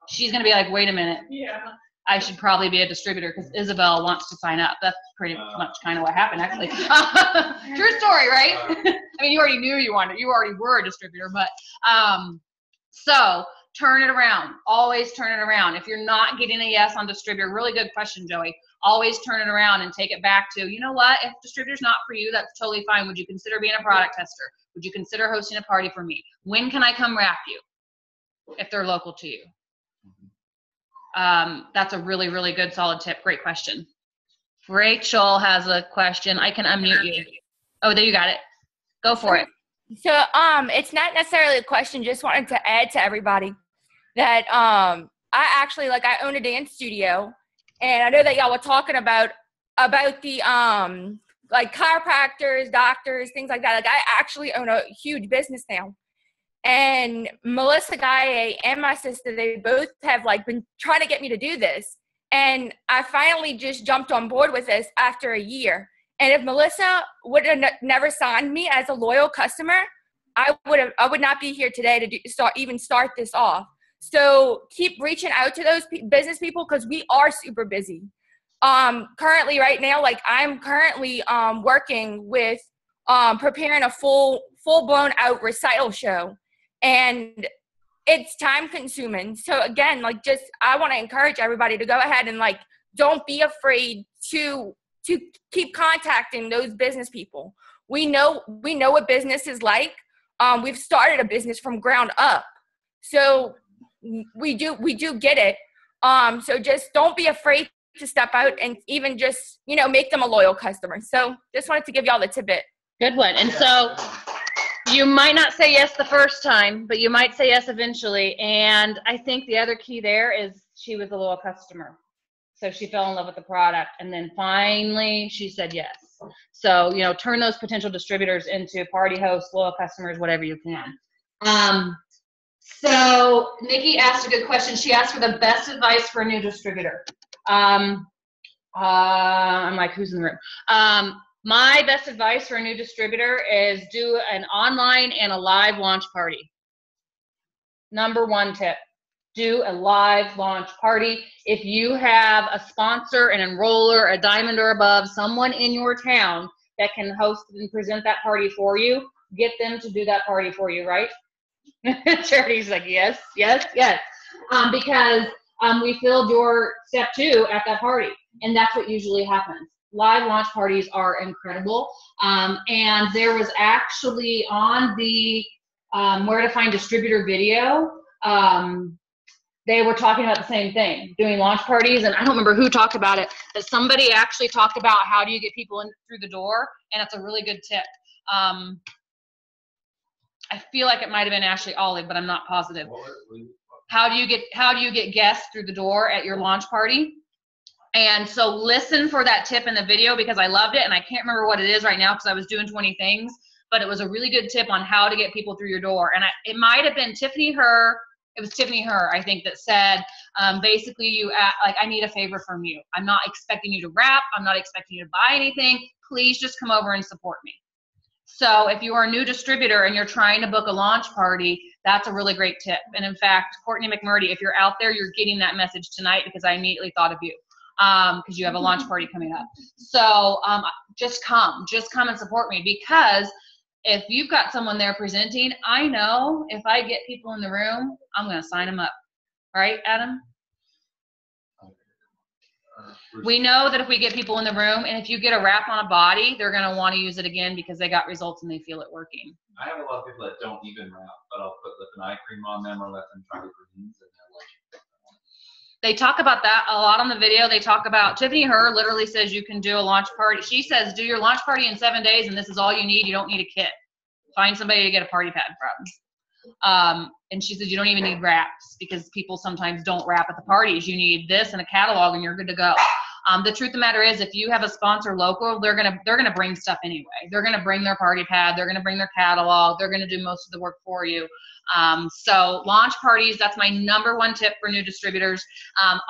She's going to be like, wait a minute. Yeah. I should probably be a distributor because Isabel wants to sign up. That's pretty much kind of what happened, actually. True story, right? I mean, you already knew you wanted, you already were a distributor, but so turn it around. Always turn it around. If you're not getting a yes on distributor, really good question, Joey. Always turn it around and take it back to, you know what? If distributor's not for you, that's totally fine. Would you consider being a product tester? Would you consider hosting a party for me? When can I come wrap you? If they're local to you. That's a really, really good, solid tip. Great question. Rachel has a question. I can unmute you. Oh, there you got it. Go for it. So, it's not necessarily a question. Just wanted to add to everybody that, I actually, like, I own a dance studio, and I know that y'all were talking about the, like, chiropractors, doctors, things like that. Like, I actually own a huge business now. And Melissa Gaye and my sister, they both have like been trying to get me to do this. And I finally just jumped on board with this after a year. And if Melissa would have never signed me as a loyal customer, I would not be here today to start this off. So keep reaching out to those business people because we are super busy. Currently right now, like I'm currently working with preparing a full-blown out recital show. And it's time consuming. So again, like just, I want to encourage everybody to go ahead and like, don't be afraid to keep contacting those business people. We know what business is like. We've started a business from ground up. So we do get it. So just don't be afraid to step out and even just, make them a loyal customer. So just wanted to give y'all the tidbit. Good one. And so you might not say yes the first time, but you might say yes eventually. And I think the other key there is she was a loyal customer. So she fell in love with the product. And then finally she said yes. So, you know, turn those potential distributors into party hosts, loyal customers, whatever you can. So Nikki asked a good question. She asked for the best advice for a new distributor. I'm like, who's in the room? My best advice for a new distributor is do an online and a live launch party. Number one tip, do a live launch party. If you have a sponsor, an enroller, a diamond or above, someone in your town that can host and present that party for you, get them to do that party for you, right? Charity's like, yes, yes, yes. Because we filled your step 2 at that party, and that's what usually happens. Live launch parties are incredible. And there was actually on the Where to Find Distributor video, they were talking about the same thing, doing launch parties, and I don't remember who talked about it, but somebody actually talked about how do you get people in through the door, and it's a really good tip. I feel like it might have been Ashley Olive, but I'm not positive. How do you get guests through the door at your launch party? And so listen for that tip in the video because I loved it, and I can't remember what it is right now because I was doing 20 things, but it was a really good tip on how to get people through your door. And it might have been Tiffany Herr. It was Tiffany Herr, I think, that said, basically like, I need a favor from you. I'm not expecting you to rap. I'm not expecting you to buy anything. Please just come over and support me. So if you are a new distributor and you're trying to book a launch party, that's a really great tip. And in fact, Courtney McMurdy, if you're out there, you're getting that message tonight because I immediately thought of you because you have a launch party coming up. So just come and support me because if you've got someone there presenting, I know if I get people in the room, I'm going to sign them up. Right, Adam? We know that if we get people in the room, and if you get a wrap on a body, they're going to want to use it again because they got results and they feel it working. I have a lot of people that don't even wrap, but I'll put lip and eye cream on them or let them try the greens, and they're like. They talk about that a lot on the video. They talk about, Tiffany Herr literally says you can do a launch party. She says do your launch party in 7 days, and this is all you need. You don't need a kit. Find somebody to get a party pad from. And she says you don't even need wraps because people sometimes don't wrap at the parties. You need this and a catalog, and you're good to go. The truth of the matter is, if you have a sponsor local, they're gonna bring stuff anyway. They're gonna bring their party pad. They're gonna bring their catalog. They're gonna do most of the work for you. So launch parties, that's my number one tip for new distributors.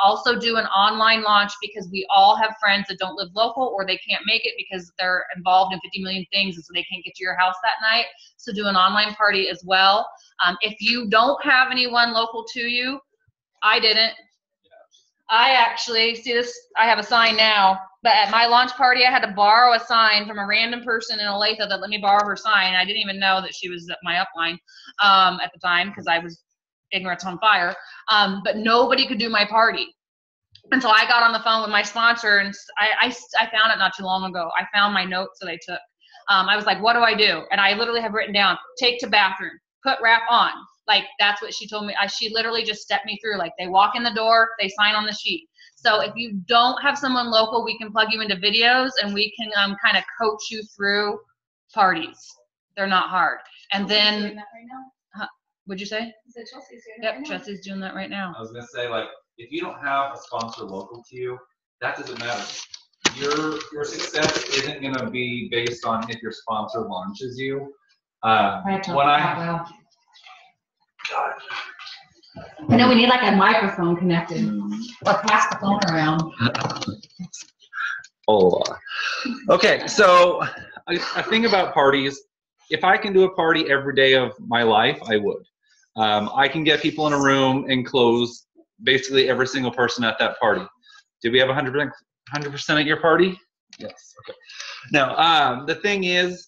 Also do an online launch because we all have friends that don't live local or they can't make it because they're involved in 50 million things and so they can't get to your house that night. So do an online party as well. If you don't have anyone local to you, I didn't. I actually, see this, I have a sign now, but at my launch party, I had to borrow a sign from a random person in Olathe that let me borrow her sign. I didn't even know that she was at my upline at the time because I was ignorance on fire, but nobody could do my party. And so I got on the phone with my sponsor, and I found it not too long ago. I found my notes that I took. I was like, what do I do? And I literally have written down, take to bathroom, put wrap on. Like, that's what she told me. She literally just stepped me through. Like, they walk in the door, they sign on the sheet. So if you don't have someone local, we can plug you into videos and we can kind of coach you through parties. They're not hard. And then, Doing that right now? what'd you say? Is it Chelsea's doing Yep, that right now? Chelsea's doing that right now. I was gonna say, like, if you don't have a sponsor local to you, that doesn't matter. Your success isn't gonna be based on if your sponsor launches you. I know we need like a microphone connected or pass the phone around. Okay, so a thing about parties, if I can do a party every day of my life, I would. I can get people in a room and close basically every single person at that party. Did we have 100% at your party? Yes, okay. Now, the thing is,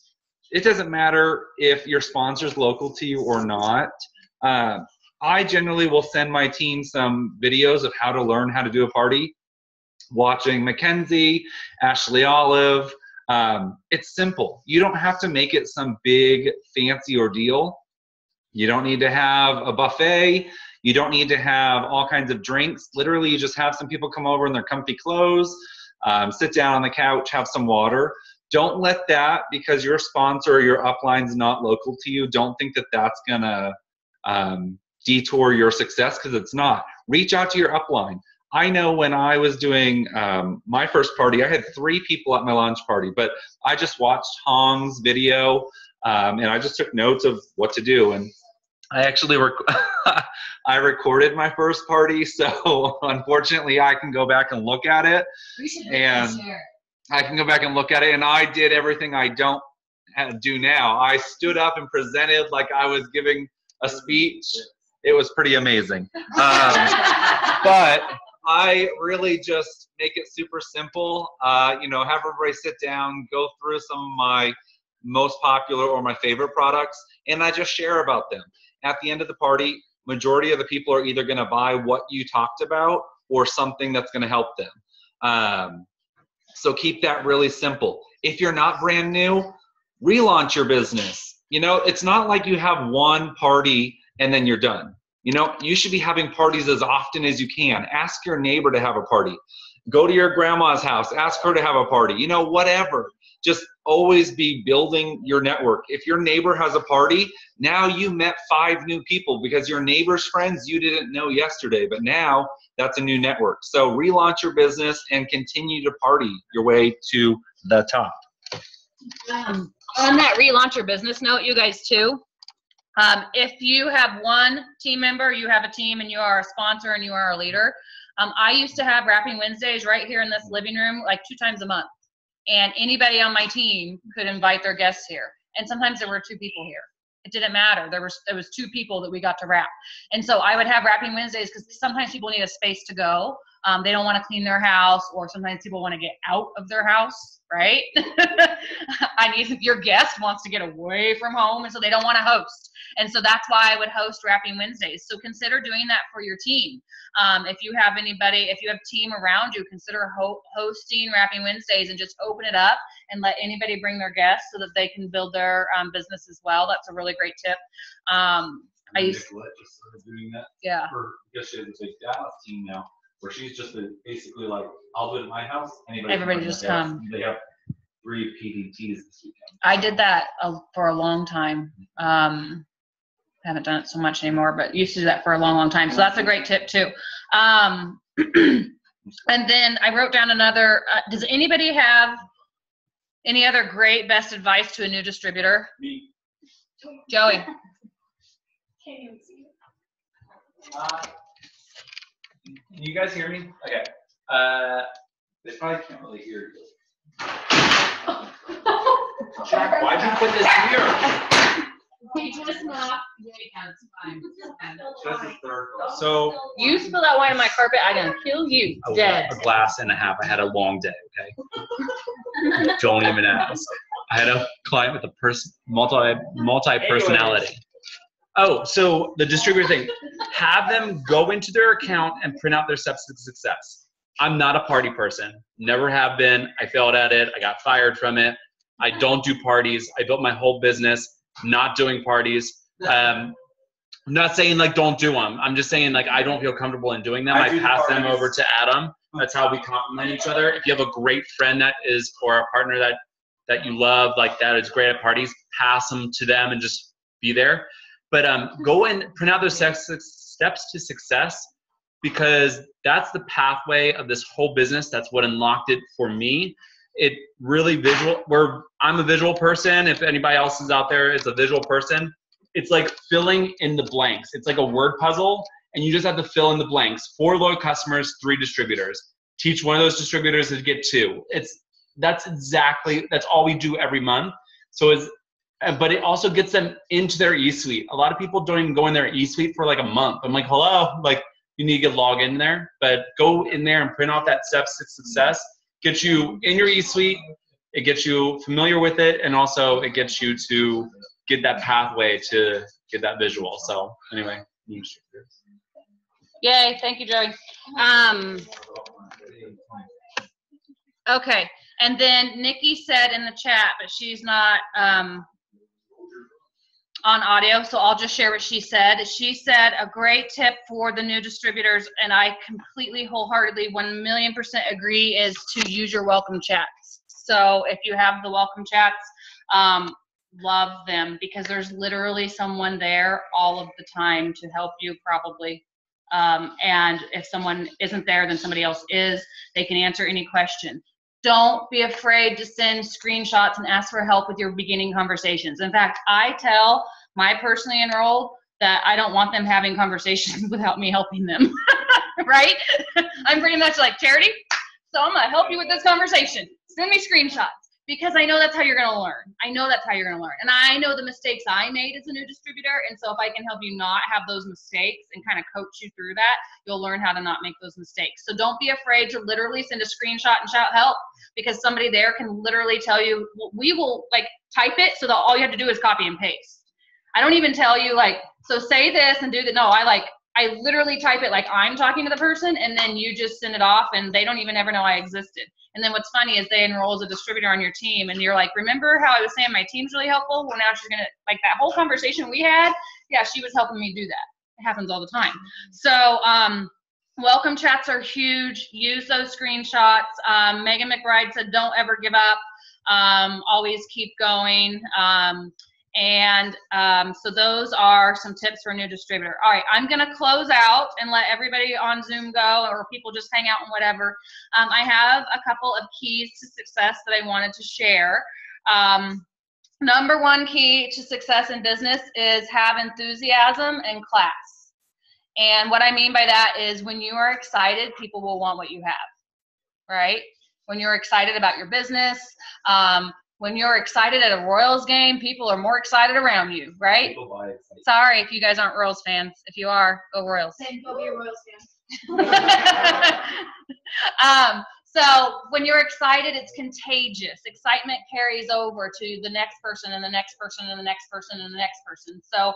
it doesn't matter if your sponsor's local to you or not. I generally will send my team some videos of how to learn how to do a party. Watching Mackenzie, Ashley Olive. It's simple. You don't have to make it some big fancy ordeal. You don't need to have a buffet. You don't need to have all kinds of drinks. Literally, you just have some people come over in their comfy clothes, sit down on the couch, have some water. Don't let that, because your sponsor or your upline's not local to you, don't think that that's gonna detour your success, because it's not. Reach out to your upline. I know when I was doing my first party, I had 3 people at my launch party, but I just watched Hong's video and I just took notes of what to do. And I actually I recorded my first party, so unfortunately I can go back and look at it. And I can go back and look at it, and I did everything I don't do now. I stood up and presented like I was giving a speech. It was pretty amazing. But I really just make it super simple. You know, have everybody sit down, go through some of my most popular or my favorite products, and I just share about them. At the end of the party, majority of the people are either going to buy what you talked about or something that's going to help them. So keep that really simple. If you're not brand new, relaunch your business. You know, it's not like you have one party and then you're done. You know, you should be having parties as often as you can. Ask your neighbor to have a party. Go to your grandma's house, ask her to have a party. You know, whatever. Just always be building your network. If your neighbor has a party, now you met 5 new people because your neighbor's friends you didn't know yesterday, but now that's a new network. So relaunch your business and continue to party your way to the top. On that relaunch your business note, you guys too, if you have one team member, you have a team and you are a sponsor and you are a leader. I used to have Wrapping Wednesdays right here in this living room like 2 times a month. And anybody on my team could invite their guests here. And sometimes there were 2 people here. It didn't matter. There was 2 people that we got to wrap. And so I would have Wrapping Wednesdays because sometimes people need a space to go. They don't want to clean their house, or sometimes people want to get out of their house, right? Your guest wants to get away from home, and so they don't want to host. And so that's why I would host Wrapping Wednesdays. So consider doing that for your team. If you have team around you, consider hosting Wrapping Wednesdays and just open it up and let anybody bring their guests so that they can build their business as well. That's a really great tip. Nicolette just started doing that. Yeah. Because she has a big Dallas team now, where she's just basically like, I'll do it at my house. Everybody just come. They have 3 PDTs this weekend. I did that for a long time. Haven't done it so much anymore, but used to do that for a long, long time. So that's a great tip too. And then I wrote down another, does anybody have any other great best advice to a new distributor? Me. Joey. Can't even see it. Can you guys hear me? Okay. They probably can't really hear you. Jack, why'd you put this here? He just knocked. Yeah, it's fine. This is third. So You spill that wine on my carpet, I'm gonna kill you dead. A glass and a half. I had a long day, okay? Don't even ask. I had a client with a multi-personality. Oh, so the distributor thing. Have them go into their account and print out their steps to success. I'm not a party person. Never have been. I failed at it. I got fired from it. I don't do parties. I built my whole business not doing parties. I'm not saying like don't do them. I'm just saying like I don't feel comfortable in doing them. I pass them over to Adam. That's how we complement each other. If you have a great friend that is, or a partner that you love, like that is great at parties, pass them to them and just be there. But go and print out those steps to success, because that's the pathway of this whole business. That's what unlocked it for me. It really I'm a visual person. If anybody else is out there is a visual person, it's like filling in the blanks. It's like a word puzzle, and you just have to fill in the blanks. 4 loyal customers, 3 distributors. Teach one of those distributors to get 2. That's all we do every month. But it also gets them into their e-suite. A lot of people don't even go in their e-suite for like a month. I'm like, hello, like you need to get logged in there, but go in there and print off that steps to success. Get you in your e-suite, it gets you familiar with it, and also it gets you to get that pathway to get that visual. So anyway. Yay, thank you, Joey. Okay, and then Nikki said in the chat, but she's not on audio, so I'll just share what she said. She said a great tip for the new distributors, and I completely, wholeheartedly, 1,000,000% agree, is to use your welcome chats. So if you have the welcome chats, love them, because there's literally someone there all of the time to help you probably. And if someone isn't there, then somebody else is. They can answer any question. Don't be afraid to send screenshots and ask for help with your beginning conversations. In fact, I tell my personally enrolled that I don't want them having conversations without me helping them, right? I'm pretty much like, Charity, so I'm gonna help you with this conversation. Send me screenshots, because I know that's how you're gonna learn. I know that's how you're gonna learn. And I know the mistakes I made as a new distributor, and so if I can help you not have those mistakes and kind of coach you through that, you'll learn how to not make those mistakes. So don't be afraid to literally send a screenshot and shout help, because somebody there can literally tell you, we will like type it so that all you have to do is copy and paste. I don't even tell you like, so say this and do that. No, I literally type it like I'm talking to the person, and then you just send it off, and they don't even ever know I existed. And then what's funny is they enroll as a distributor on your team, and you're like, remember how I was saying my team's really helpful? Well, now she's gonna, like that whole conversation we had, yeah, she was helping me do that. It happens all the time. So welcome chats are huge. Use those screenshots. Megan McBride said, don't ever give up. Always keep going. So those are some tips for a new distributor. All right, I'm gonna close out and let everybody on Zoom go, or people just hang out and whatever. I have a couple of keys to success that I wanted to share. Number one key to success in business is have enthusiasm and class. And what I mean by that is when you are excited, people will want what you have, right? When you're excited about your business, when you're excited at a Royals game, people are more excited around you, right? Sorry if you guys aren't Royals fans. If you are, go Royals. Same, go be a Royals fan. So when you're excited, it's contagious. Excitement carries over to the next person and the next person and the next person and the next person. So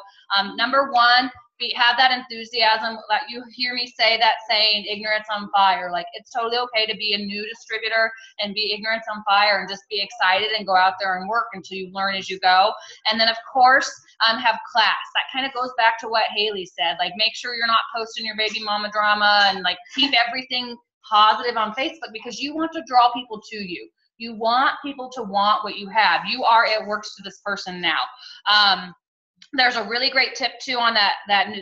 number one, have that enthusiasm. Like you hear me say that saying, ignorance on fire. Like it's totally okay to be a new distributor and be ignorance on fire and just be excited and go out there and work until you learn as you go. And then of course, have class. That kind of goes back to what Haley said. Like make sure you're not posting your baby mama drama, and like keep everything positive on Facebook, because you want to draw people to you. You want people to want what you have. You are It Works to this person now. There's a really great tip too on that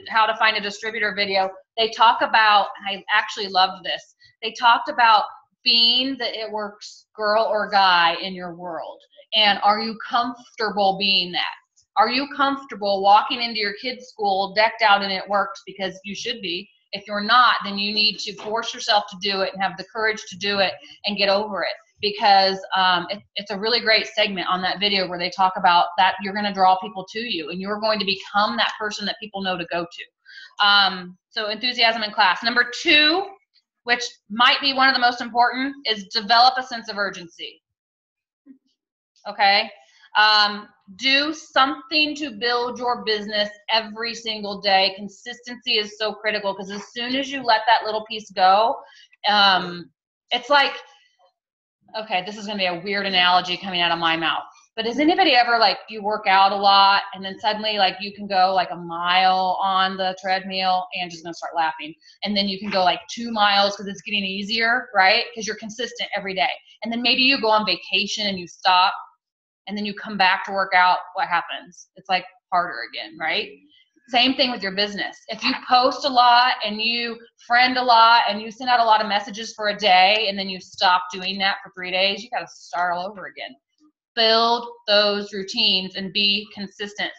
how to find a distributor video. They talk about, I actually loved this. They talked about being the It Works girl or guy in your world. And are you comfortable being that? Are you comfortable walking into your kid's school decked out in It Works? Because you should be. If you're not, then you need to force yourself to do it and have the courage to do it and get over it. Because it's a really great segment on that video where they talk about that you're going to draw people to you, and you're going to become that person that people know to go to. So enthusiasm in class. Number two, which might be one of the most important, is develop a sense of urgency. Okay? Do something to build your business every single day. Consistency is so critical, because as soon as you let that little piece go, it's like, okay, this is going to be a weird analogy coming out of my mouth, but has anybody ever, like, you work out a lot and then suddenly, like, you can go like a mile on the treadmill, and just going to start laughing, and then you can go like 2 miles because it's getting easier, right? Because you're consistent every day. And then maybe you go on vacation and you stop, and then you come back to work out. What happens? It's like harder again, right? Same thing with your business. If you post a lot and you friend a lot and you send out a lot of messages for a day and then you stop doing that for 3 days, you got to start all over again. Build those routines and be consistent.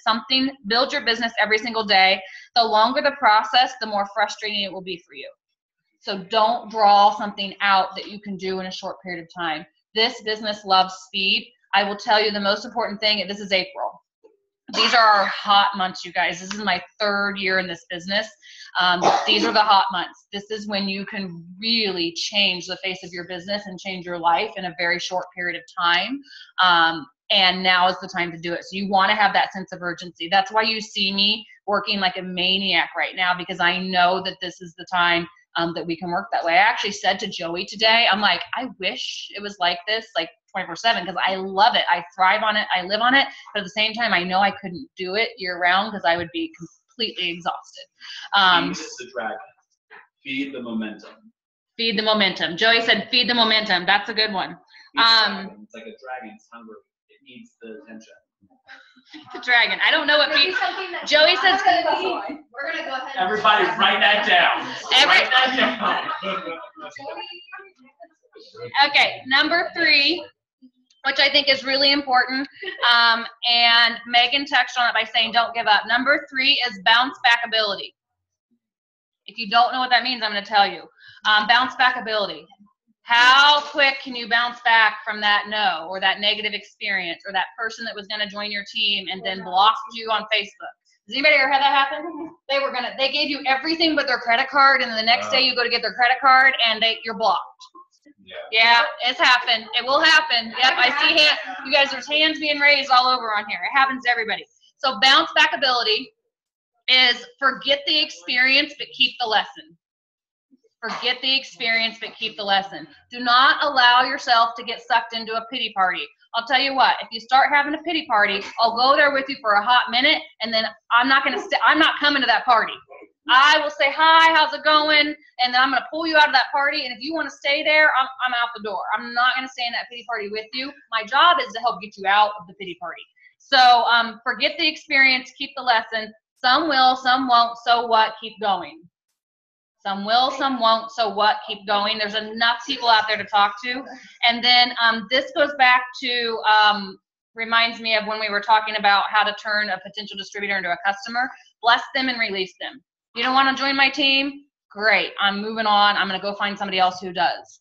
Build your business every single day. The longer the process, the more frustrating it will be for you. So don't draw something out that you can do in a short period of time. This business loves speed. I will tell you the most important thing, this is April. These are our hot months, you guys. This is my 3rd year in this business. These are the hot months. This is when you can really change the face of your business and change your life in a very short period of time. And now is the time to do it. So you want to have that sense of urgency. That's why you see me working like a maniac right now, because I know that this is the time that we can work that way. I actually said to Joey today, I'm like, I wish it was like this, like 24/7, because I love it. I thrive on it. I live on it. But at the same time, I know I couldn't do it year round because I would be completely exhausted. The dragon. Feed the momentum. Feed the momentum. Joey said, feed the momentum. That's a good one. It's like a dragon. It's hungry. It needs the attention. The dragon. I don't know what Maybe something that Joey says. we're gonna go ahead Everybody write that down. Write that down. Okay, number 3, which I think is really important, and Megan touched on it by saying don't give up. Number 3 is bounce back ability. If you don't know what that means, I'm going to tell you. Bounce back ability. How quick can you bounce back from that no, or that negative experience, or that person that was going to join your team and then blocked you on Facebook? Has anybody ever had that happen? They gave you everything but their credit card, and then the next day you go to get their credit card and you're blocked. Yeah, it's happened. It will happen. Yep, I see hands. You guys, there's hands being raised all over on here. It happens to everybody. So bounce back ability is forget the experience but keep the lesson. Forget the experience but keep the lesson. Do not allow yourself to get sucked into a pity party. I'll tell you what, if you start having a pity party, I'll go there with you for a hot minute, and then I'm not coming to that party. I will say, hi, how's it going? And then I'm going to pull you out of that party. And if you want to stay there, I'm out the door. I'm not going to stay in that pity party with you. My job is to help get you out of the pity party. So forget the experience, keep the lesson. Some will, some won't. So what? Keep going. Some will, some won't. So what? Keep going. There's enough people out there to talk to. And then this goes back to, reminds me of when we were talking about how to turn a potential distributor into a customer. Bless them and release them. You don't want to join my team? Great. I'm moving on. I'm going to go find somebody else who does.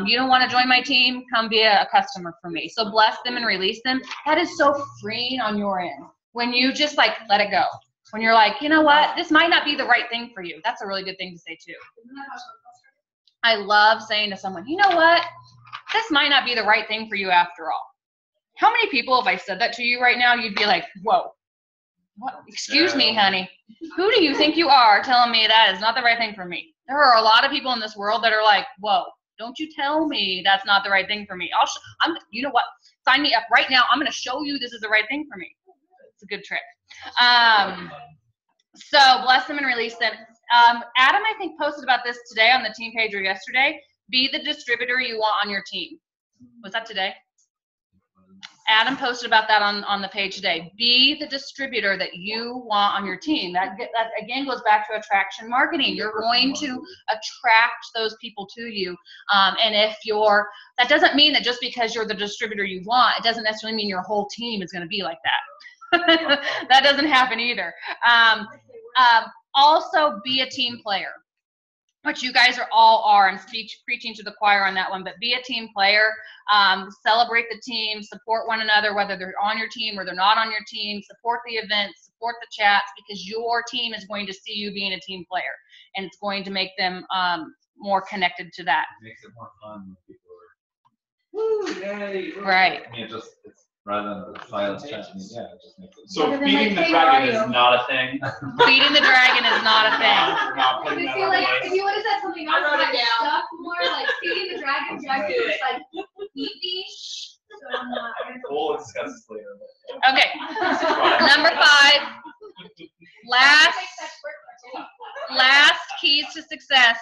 You don't want to join my team? Come be a customer for me. So bless them and release them. That is so freeing on your end. When you just like let it go. When you're like, you know what? This might not be the right thing for you. That's a really good thing to say too. I love saying to someone, you know what? This might not be the right thing for you after all. How many people, if I said that to you right now, you'd be like, whoa. What? Excuse me, honey. Who do you think you are telling me that is not the right thing for me? There are a lot of people in this world that are like, whoa, don't you tell me that's not the right thing for me. You know what? Sign me up right now. I'm going to show you this is the right thing for me. It's a good trick. So bless them and release them. Adam, I think, posted about this today on the team page or yesterday. Be the distributor you want on your team. Was that today? Adam posted about that on the page today. Be the distributor that you want on your team. That again goes back to attraction marketing. You're going to attract those people to you. And if that doesn't mean that just because you're the distributor you want, it doesn't necessarily mean your whole team is going to be like that. That doesn't happen either. Also be a team player, which you guys all are. I'm preaching to the choir on that one, but be a team player. Celebrate the team, support one another, whether they're on your team or they're not on your team. Support the events, support the chats, because your team is going to see you being a team player, and it's going to make them more connected to that. It makes it more fun when people are, woo, yay. Right. I mean, it's rather than the silence chat. I mean, yeah, it just makes it. So feeding the dragon is not a thing. Feeding the dragon is not a thing. We're not putting that on the list. If you would have said something else, like stuff more, like feeding the dragon, dragon is like, eat me. So I'm not. We'll discuss this later. Okay. Number 5. Last keys to success.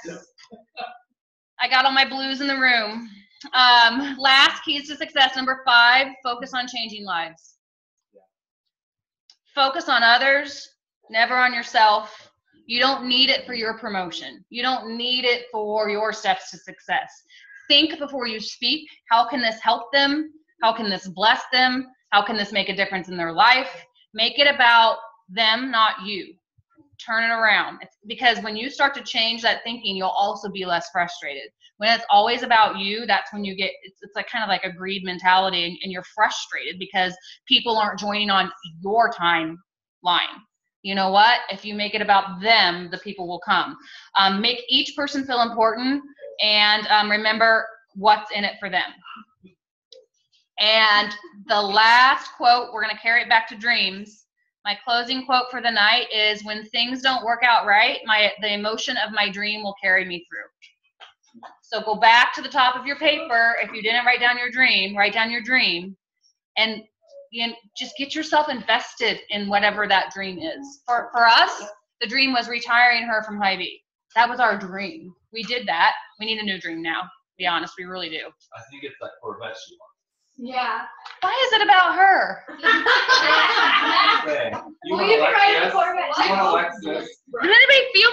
I got all my blues in the room. Last keys to success, number 5, focus on changing lives. Focus on others, never on yourself. You don't need it for your promotion. You don't need it for your steps to success. Think before you speak. How can this help them? How can this bless them? How can this make a difference in their life? Make it about them, not you. Turn it around. Because when you start to change that thinking, you'll also be less frustrated. When it's always about you, that's when you get, it's like kind of like a greed mentality, and you're frustrated because people aren't joining on your timeline. You know what? If you make it about them, the people will come. Make each person feel important, and remember what's in it for them. And the last quote, we're going to carry it back to dreams. My closing quote for the night is, when things don't work out right, the emotion of my dream will carry me through. So go back to the top of your paper. If you didn't write down your dream, write down your dream, and just get yourself invested in whatever that dream is. For us, the dream was retiring her from Hy-Vee. That was our dream. We did that. We need a new dream now. To be honest, we really do. I think it's that Corvette she wants. Yeah. Why is it about her? You want a Lexus? You want a Lexus? Does anybody feel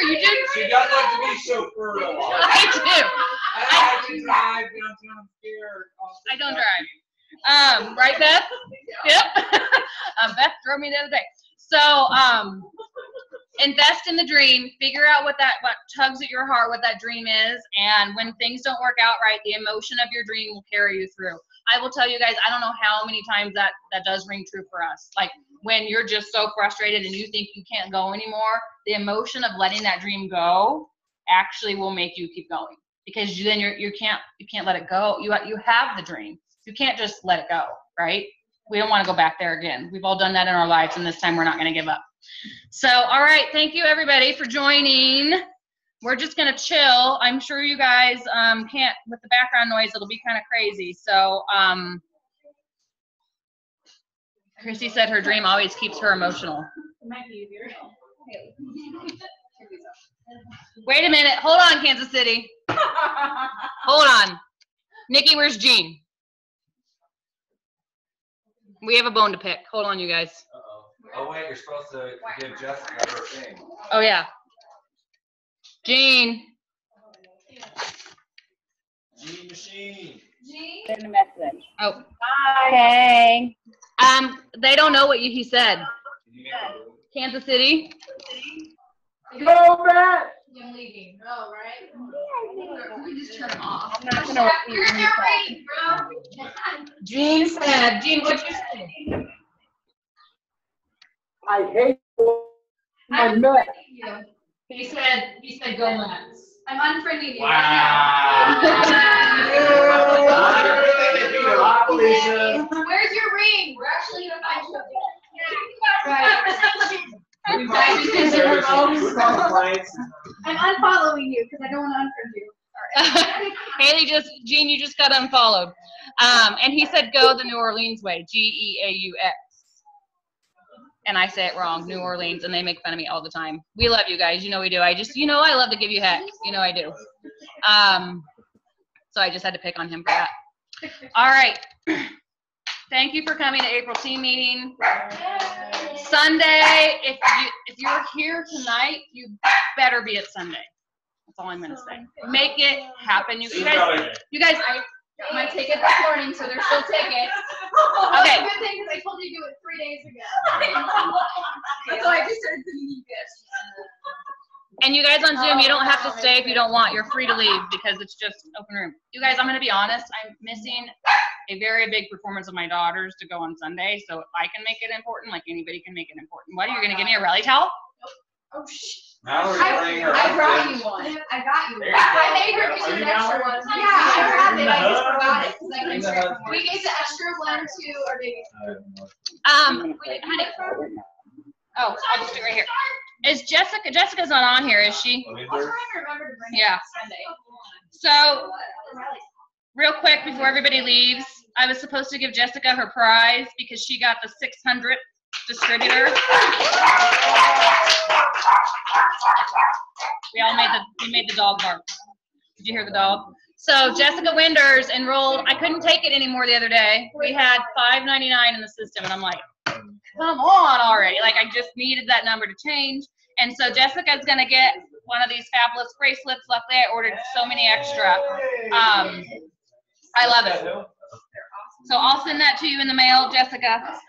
You do? She does like to be chauffeured a lot. I do. I can drive downtown. I'm scared. I don't drive. Right, Beth? Yep. Beth drove me the other day. So, invest in the dream. Figure out what tugs at your heart, what that dream is, and when things don't work out right, the emotion of your dream will carry you through. I will tell you guys, I don't know how many times that does ring true for us. Like when you're just so frustrated and you think you can't go anymore, the emotion of letting that dream go actually will make you keep going, because then you can't let it go. You have the dream. You can't just let it go, right? We don't want to go back there again. We've all done that in our lives, and this time we're not going to give up. So, all right, thank you everybody for joining. We're just going to chill. I'm sure you guys can't, with the background noise, it'll be kind of crazy. So, Chrissy said her dream always keeps her emotional. It might be easier. Wait a minute. Hold on, Kansas City. Hold on. Nikki, where's Jean? We have a bone to pick. Hold on, you guys. Oh wait, you're supposed to give Jessica her thing. Oh yeah. Jean. Gene Machine. Send a message. Oh. Hi. Hey. They don't know what he said. Kansas City. Go back. I'm leaving. Oh, right? We just turn them off. I'm not gonna Here's your ring, bro. Jean said. Jean, what'd you say? I hate my I'm nuts. unfriending you. He said go nuts. I'm unfriending you Wow. right now. Lisa. Where's your ring? We're actually gonna find you. I'm unfollowing you because I don't want to unfriend you. Haley Jean, you just got unfollowed. And he said go the New Orleans way, Geaux. And I say it wrong, New Orleans, and they make fun of me all the time. We love you guys, you know we do. I love to give you heck, you know I do. So I just had to pick on him for that. All right. Thank you for coming to April team meeting. Sunday, if you're here tonight, you better be at Sunday. That's all I'm gonna say. Make it happen. You guys, I got my ticket this morning, so there's still tickets. Okay. Good thing because I told you to do it 3 days ago. So I just started sending you gifts. and you guys on Zoom, you don't have to stay if you don't want. You're free to leave because it's just open room. You guys, I'm gonna be honest. I'm missing a very big performance of my daughters to go on Sunday. So if I can make it important, like anybody can make it important. What, are you gonna give me a rally towel? Oh, shit. I brought you one. I got you. I made her give you an extra one. Yeah, I have it. I just forgot it. 'Cause I gave we gave the extra one to our baby. Honey. Oh, I'll just do it right here. Is Jessica? Jessica's not on here, is she? I'll try and remember to bring Yeah. it Sunday. So, real quick before everybody leaves, I was supposed to give Jessica her prize because she got the 600th distributor. We made the dog bark. Did you hear the dog? So Jessica Winders enrolled. I couldn't take it anymore the other day. We had $5.99 in the system, and I'm like, come on already. Like, I just needed that number to change. And so Jessica's gonna get one of these fabulous bracelets. Luckily, I ordered so many extra. I love it. So I'll send that to you in the mail, Jessica.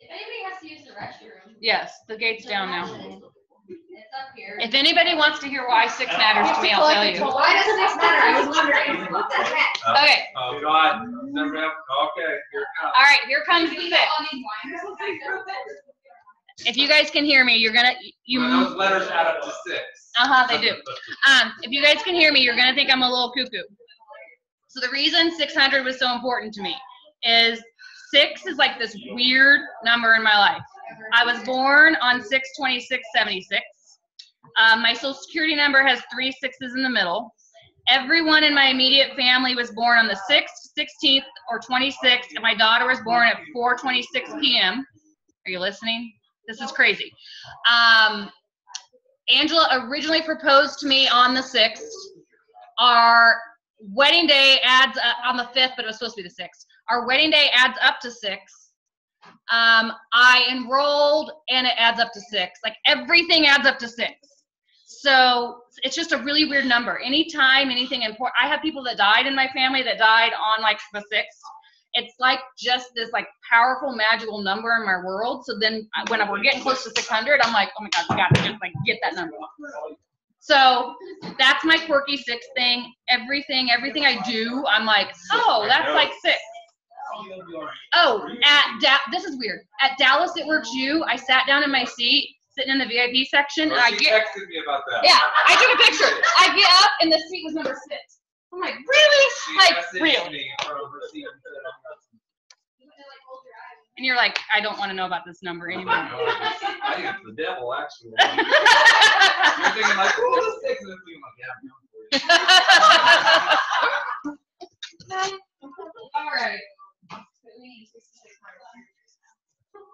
If anybody has to use the restroom, Yes, the gate's down now. it's up here. If anybody wants to hear why 6 matters to me, I'll tell you. Why does 6 matter? I was wondering. What the heck? Okay. Oh God. Okay, here it comes. All right, here comes the 6. If you guys can hear me, you're gonna Those letters add up to 6. they do. If you guys can hear me, you're gonna think I'm a little cuckoo. So the reason 600 was so important to me is 6 is like this weird number in my life. I was born on 6/26/76. My social security number has 3 6s in the middle. Everyone in my immediate family was born on the 6th, 16th, or 26th, and my daughter was born at 4:26 p.m. Are you listening? This is crazy. Angela originally proposed to me on the 6th. Our wedding day adds up on the 5th, but it was supposed to be the 6th. Our wedding day adds up to 6. I enrolled and it adds up to 6. Like everything adds up to 6. So it's just a really weird number. Anytime anything important, I have people that died in my family that died on like the 6th. It's like just this like powerful magical number in my world. So then when we're getting close to 600, I'm like, oh my God, we got to just like get that number. So that's my quirky 6 thing. Everything I do, I'm like, oh, that's like 6. Oh, this is weird. At Dallas It Works You, I sat down in my seat, sitting in the VIP section, and I She get. texted me about that. Yeah, I took a picture. I get up, and the seat was number 6. I'm like, really? Like, really? And you're like, I don't want to know about this number anymore. I think it's the devil, actually. You're thinking like, oh, the 6, and I'm thinking like, yeah. All right.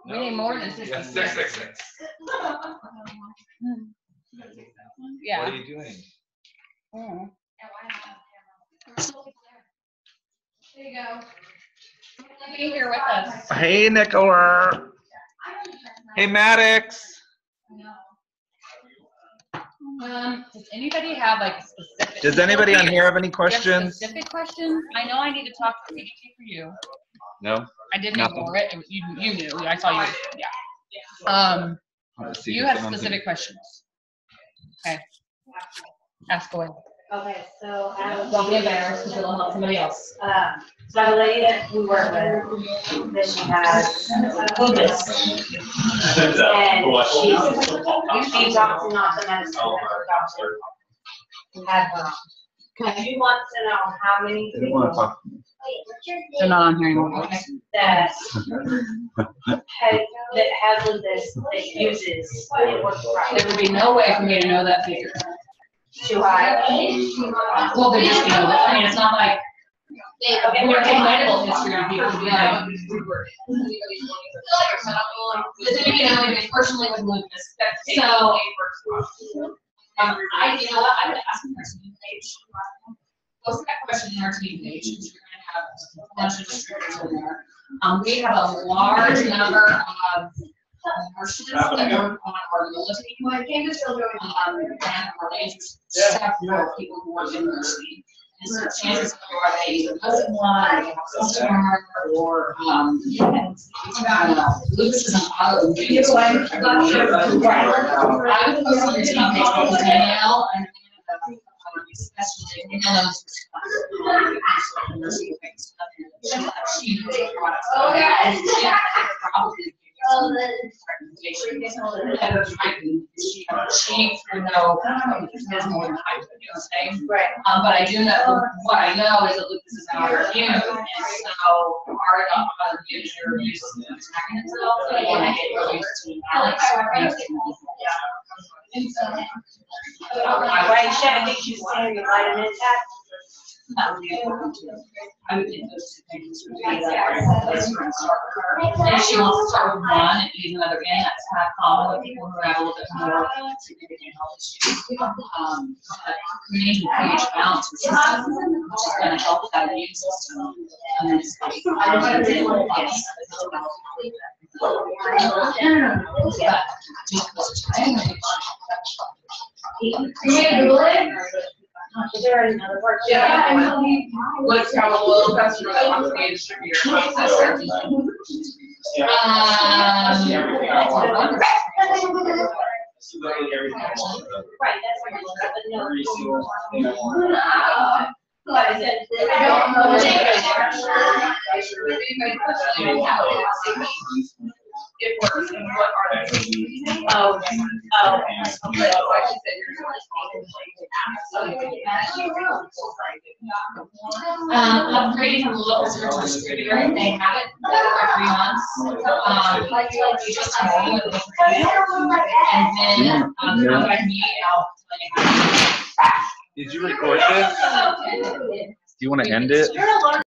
We need more than 66. Yeah, 666. Yeah. What are you doing? Mm. There you go. Be here with us. Hey, Nicola. Hey, Maddox. Does anybody have like specific? Does anybody on here have any Do you have questions? specific questions? I know I need to talk to PDT for you. No. I didn't Nothing. ignore it. You knew. I saw you. Yeah. Let's see You if have someone's specific questions. Okay. Ask away. Okay, so Don't be embarrassed because it'll help somebody else. so I have a lady that we work with, that she has lupus. And she's often not the medicine that her doctor had her on. Okay. She wants to know how many They don't want to people talk. They're not on here anymore. that has lupus that uses it works right. There would be no way for me to know that figure. Do I? Well, they just know that. I mean, it's not like if we're taking medical history of people, we know. Personally with lupus. So, you know what? I would ask the person in age. Post that question in our team page. You're going to have a bunch of distributors in there. We have a large number of nurses that work on our military. And our majors, several people who work in nursing. And so chances are they either doesn't want, or they have a customer, or lupus is an autoimmune disorder. I would post on your team page with Danielle and especially in those nursing things. She knows the products. Probably she would know there's more than I would say. Right. But I do know, what I know is that lupus is an autoimmune, and so part of autoimmune is your immune system attacking itself, so you want to get your immune system balanced. Right, Chef, I think she's saying the vitamin test. I would think those two things would be the place for her to start with her. If she wants to start with one and use another in, that's kind of common with people who have a little bit more significant health issues. But creating pH balance for system, which is going to help that immune system. And then it's like, I don't know, they want to get Is there another part? Yeah. Let's have a little customer that wants to be a distributor. Right, that's what you're But I said, I don't know. It works, and what are they? Oh, Upgrading from local to distributor, they have it for 3 months. You just enroll with them, and then contact me, and I'll tell you how to do it. Did you record this? Do you want to end it?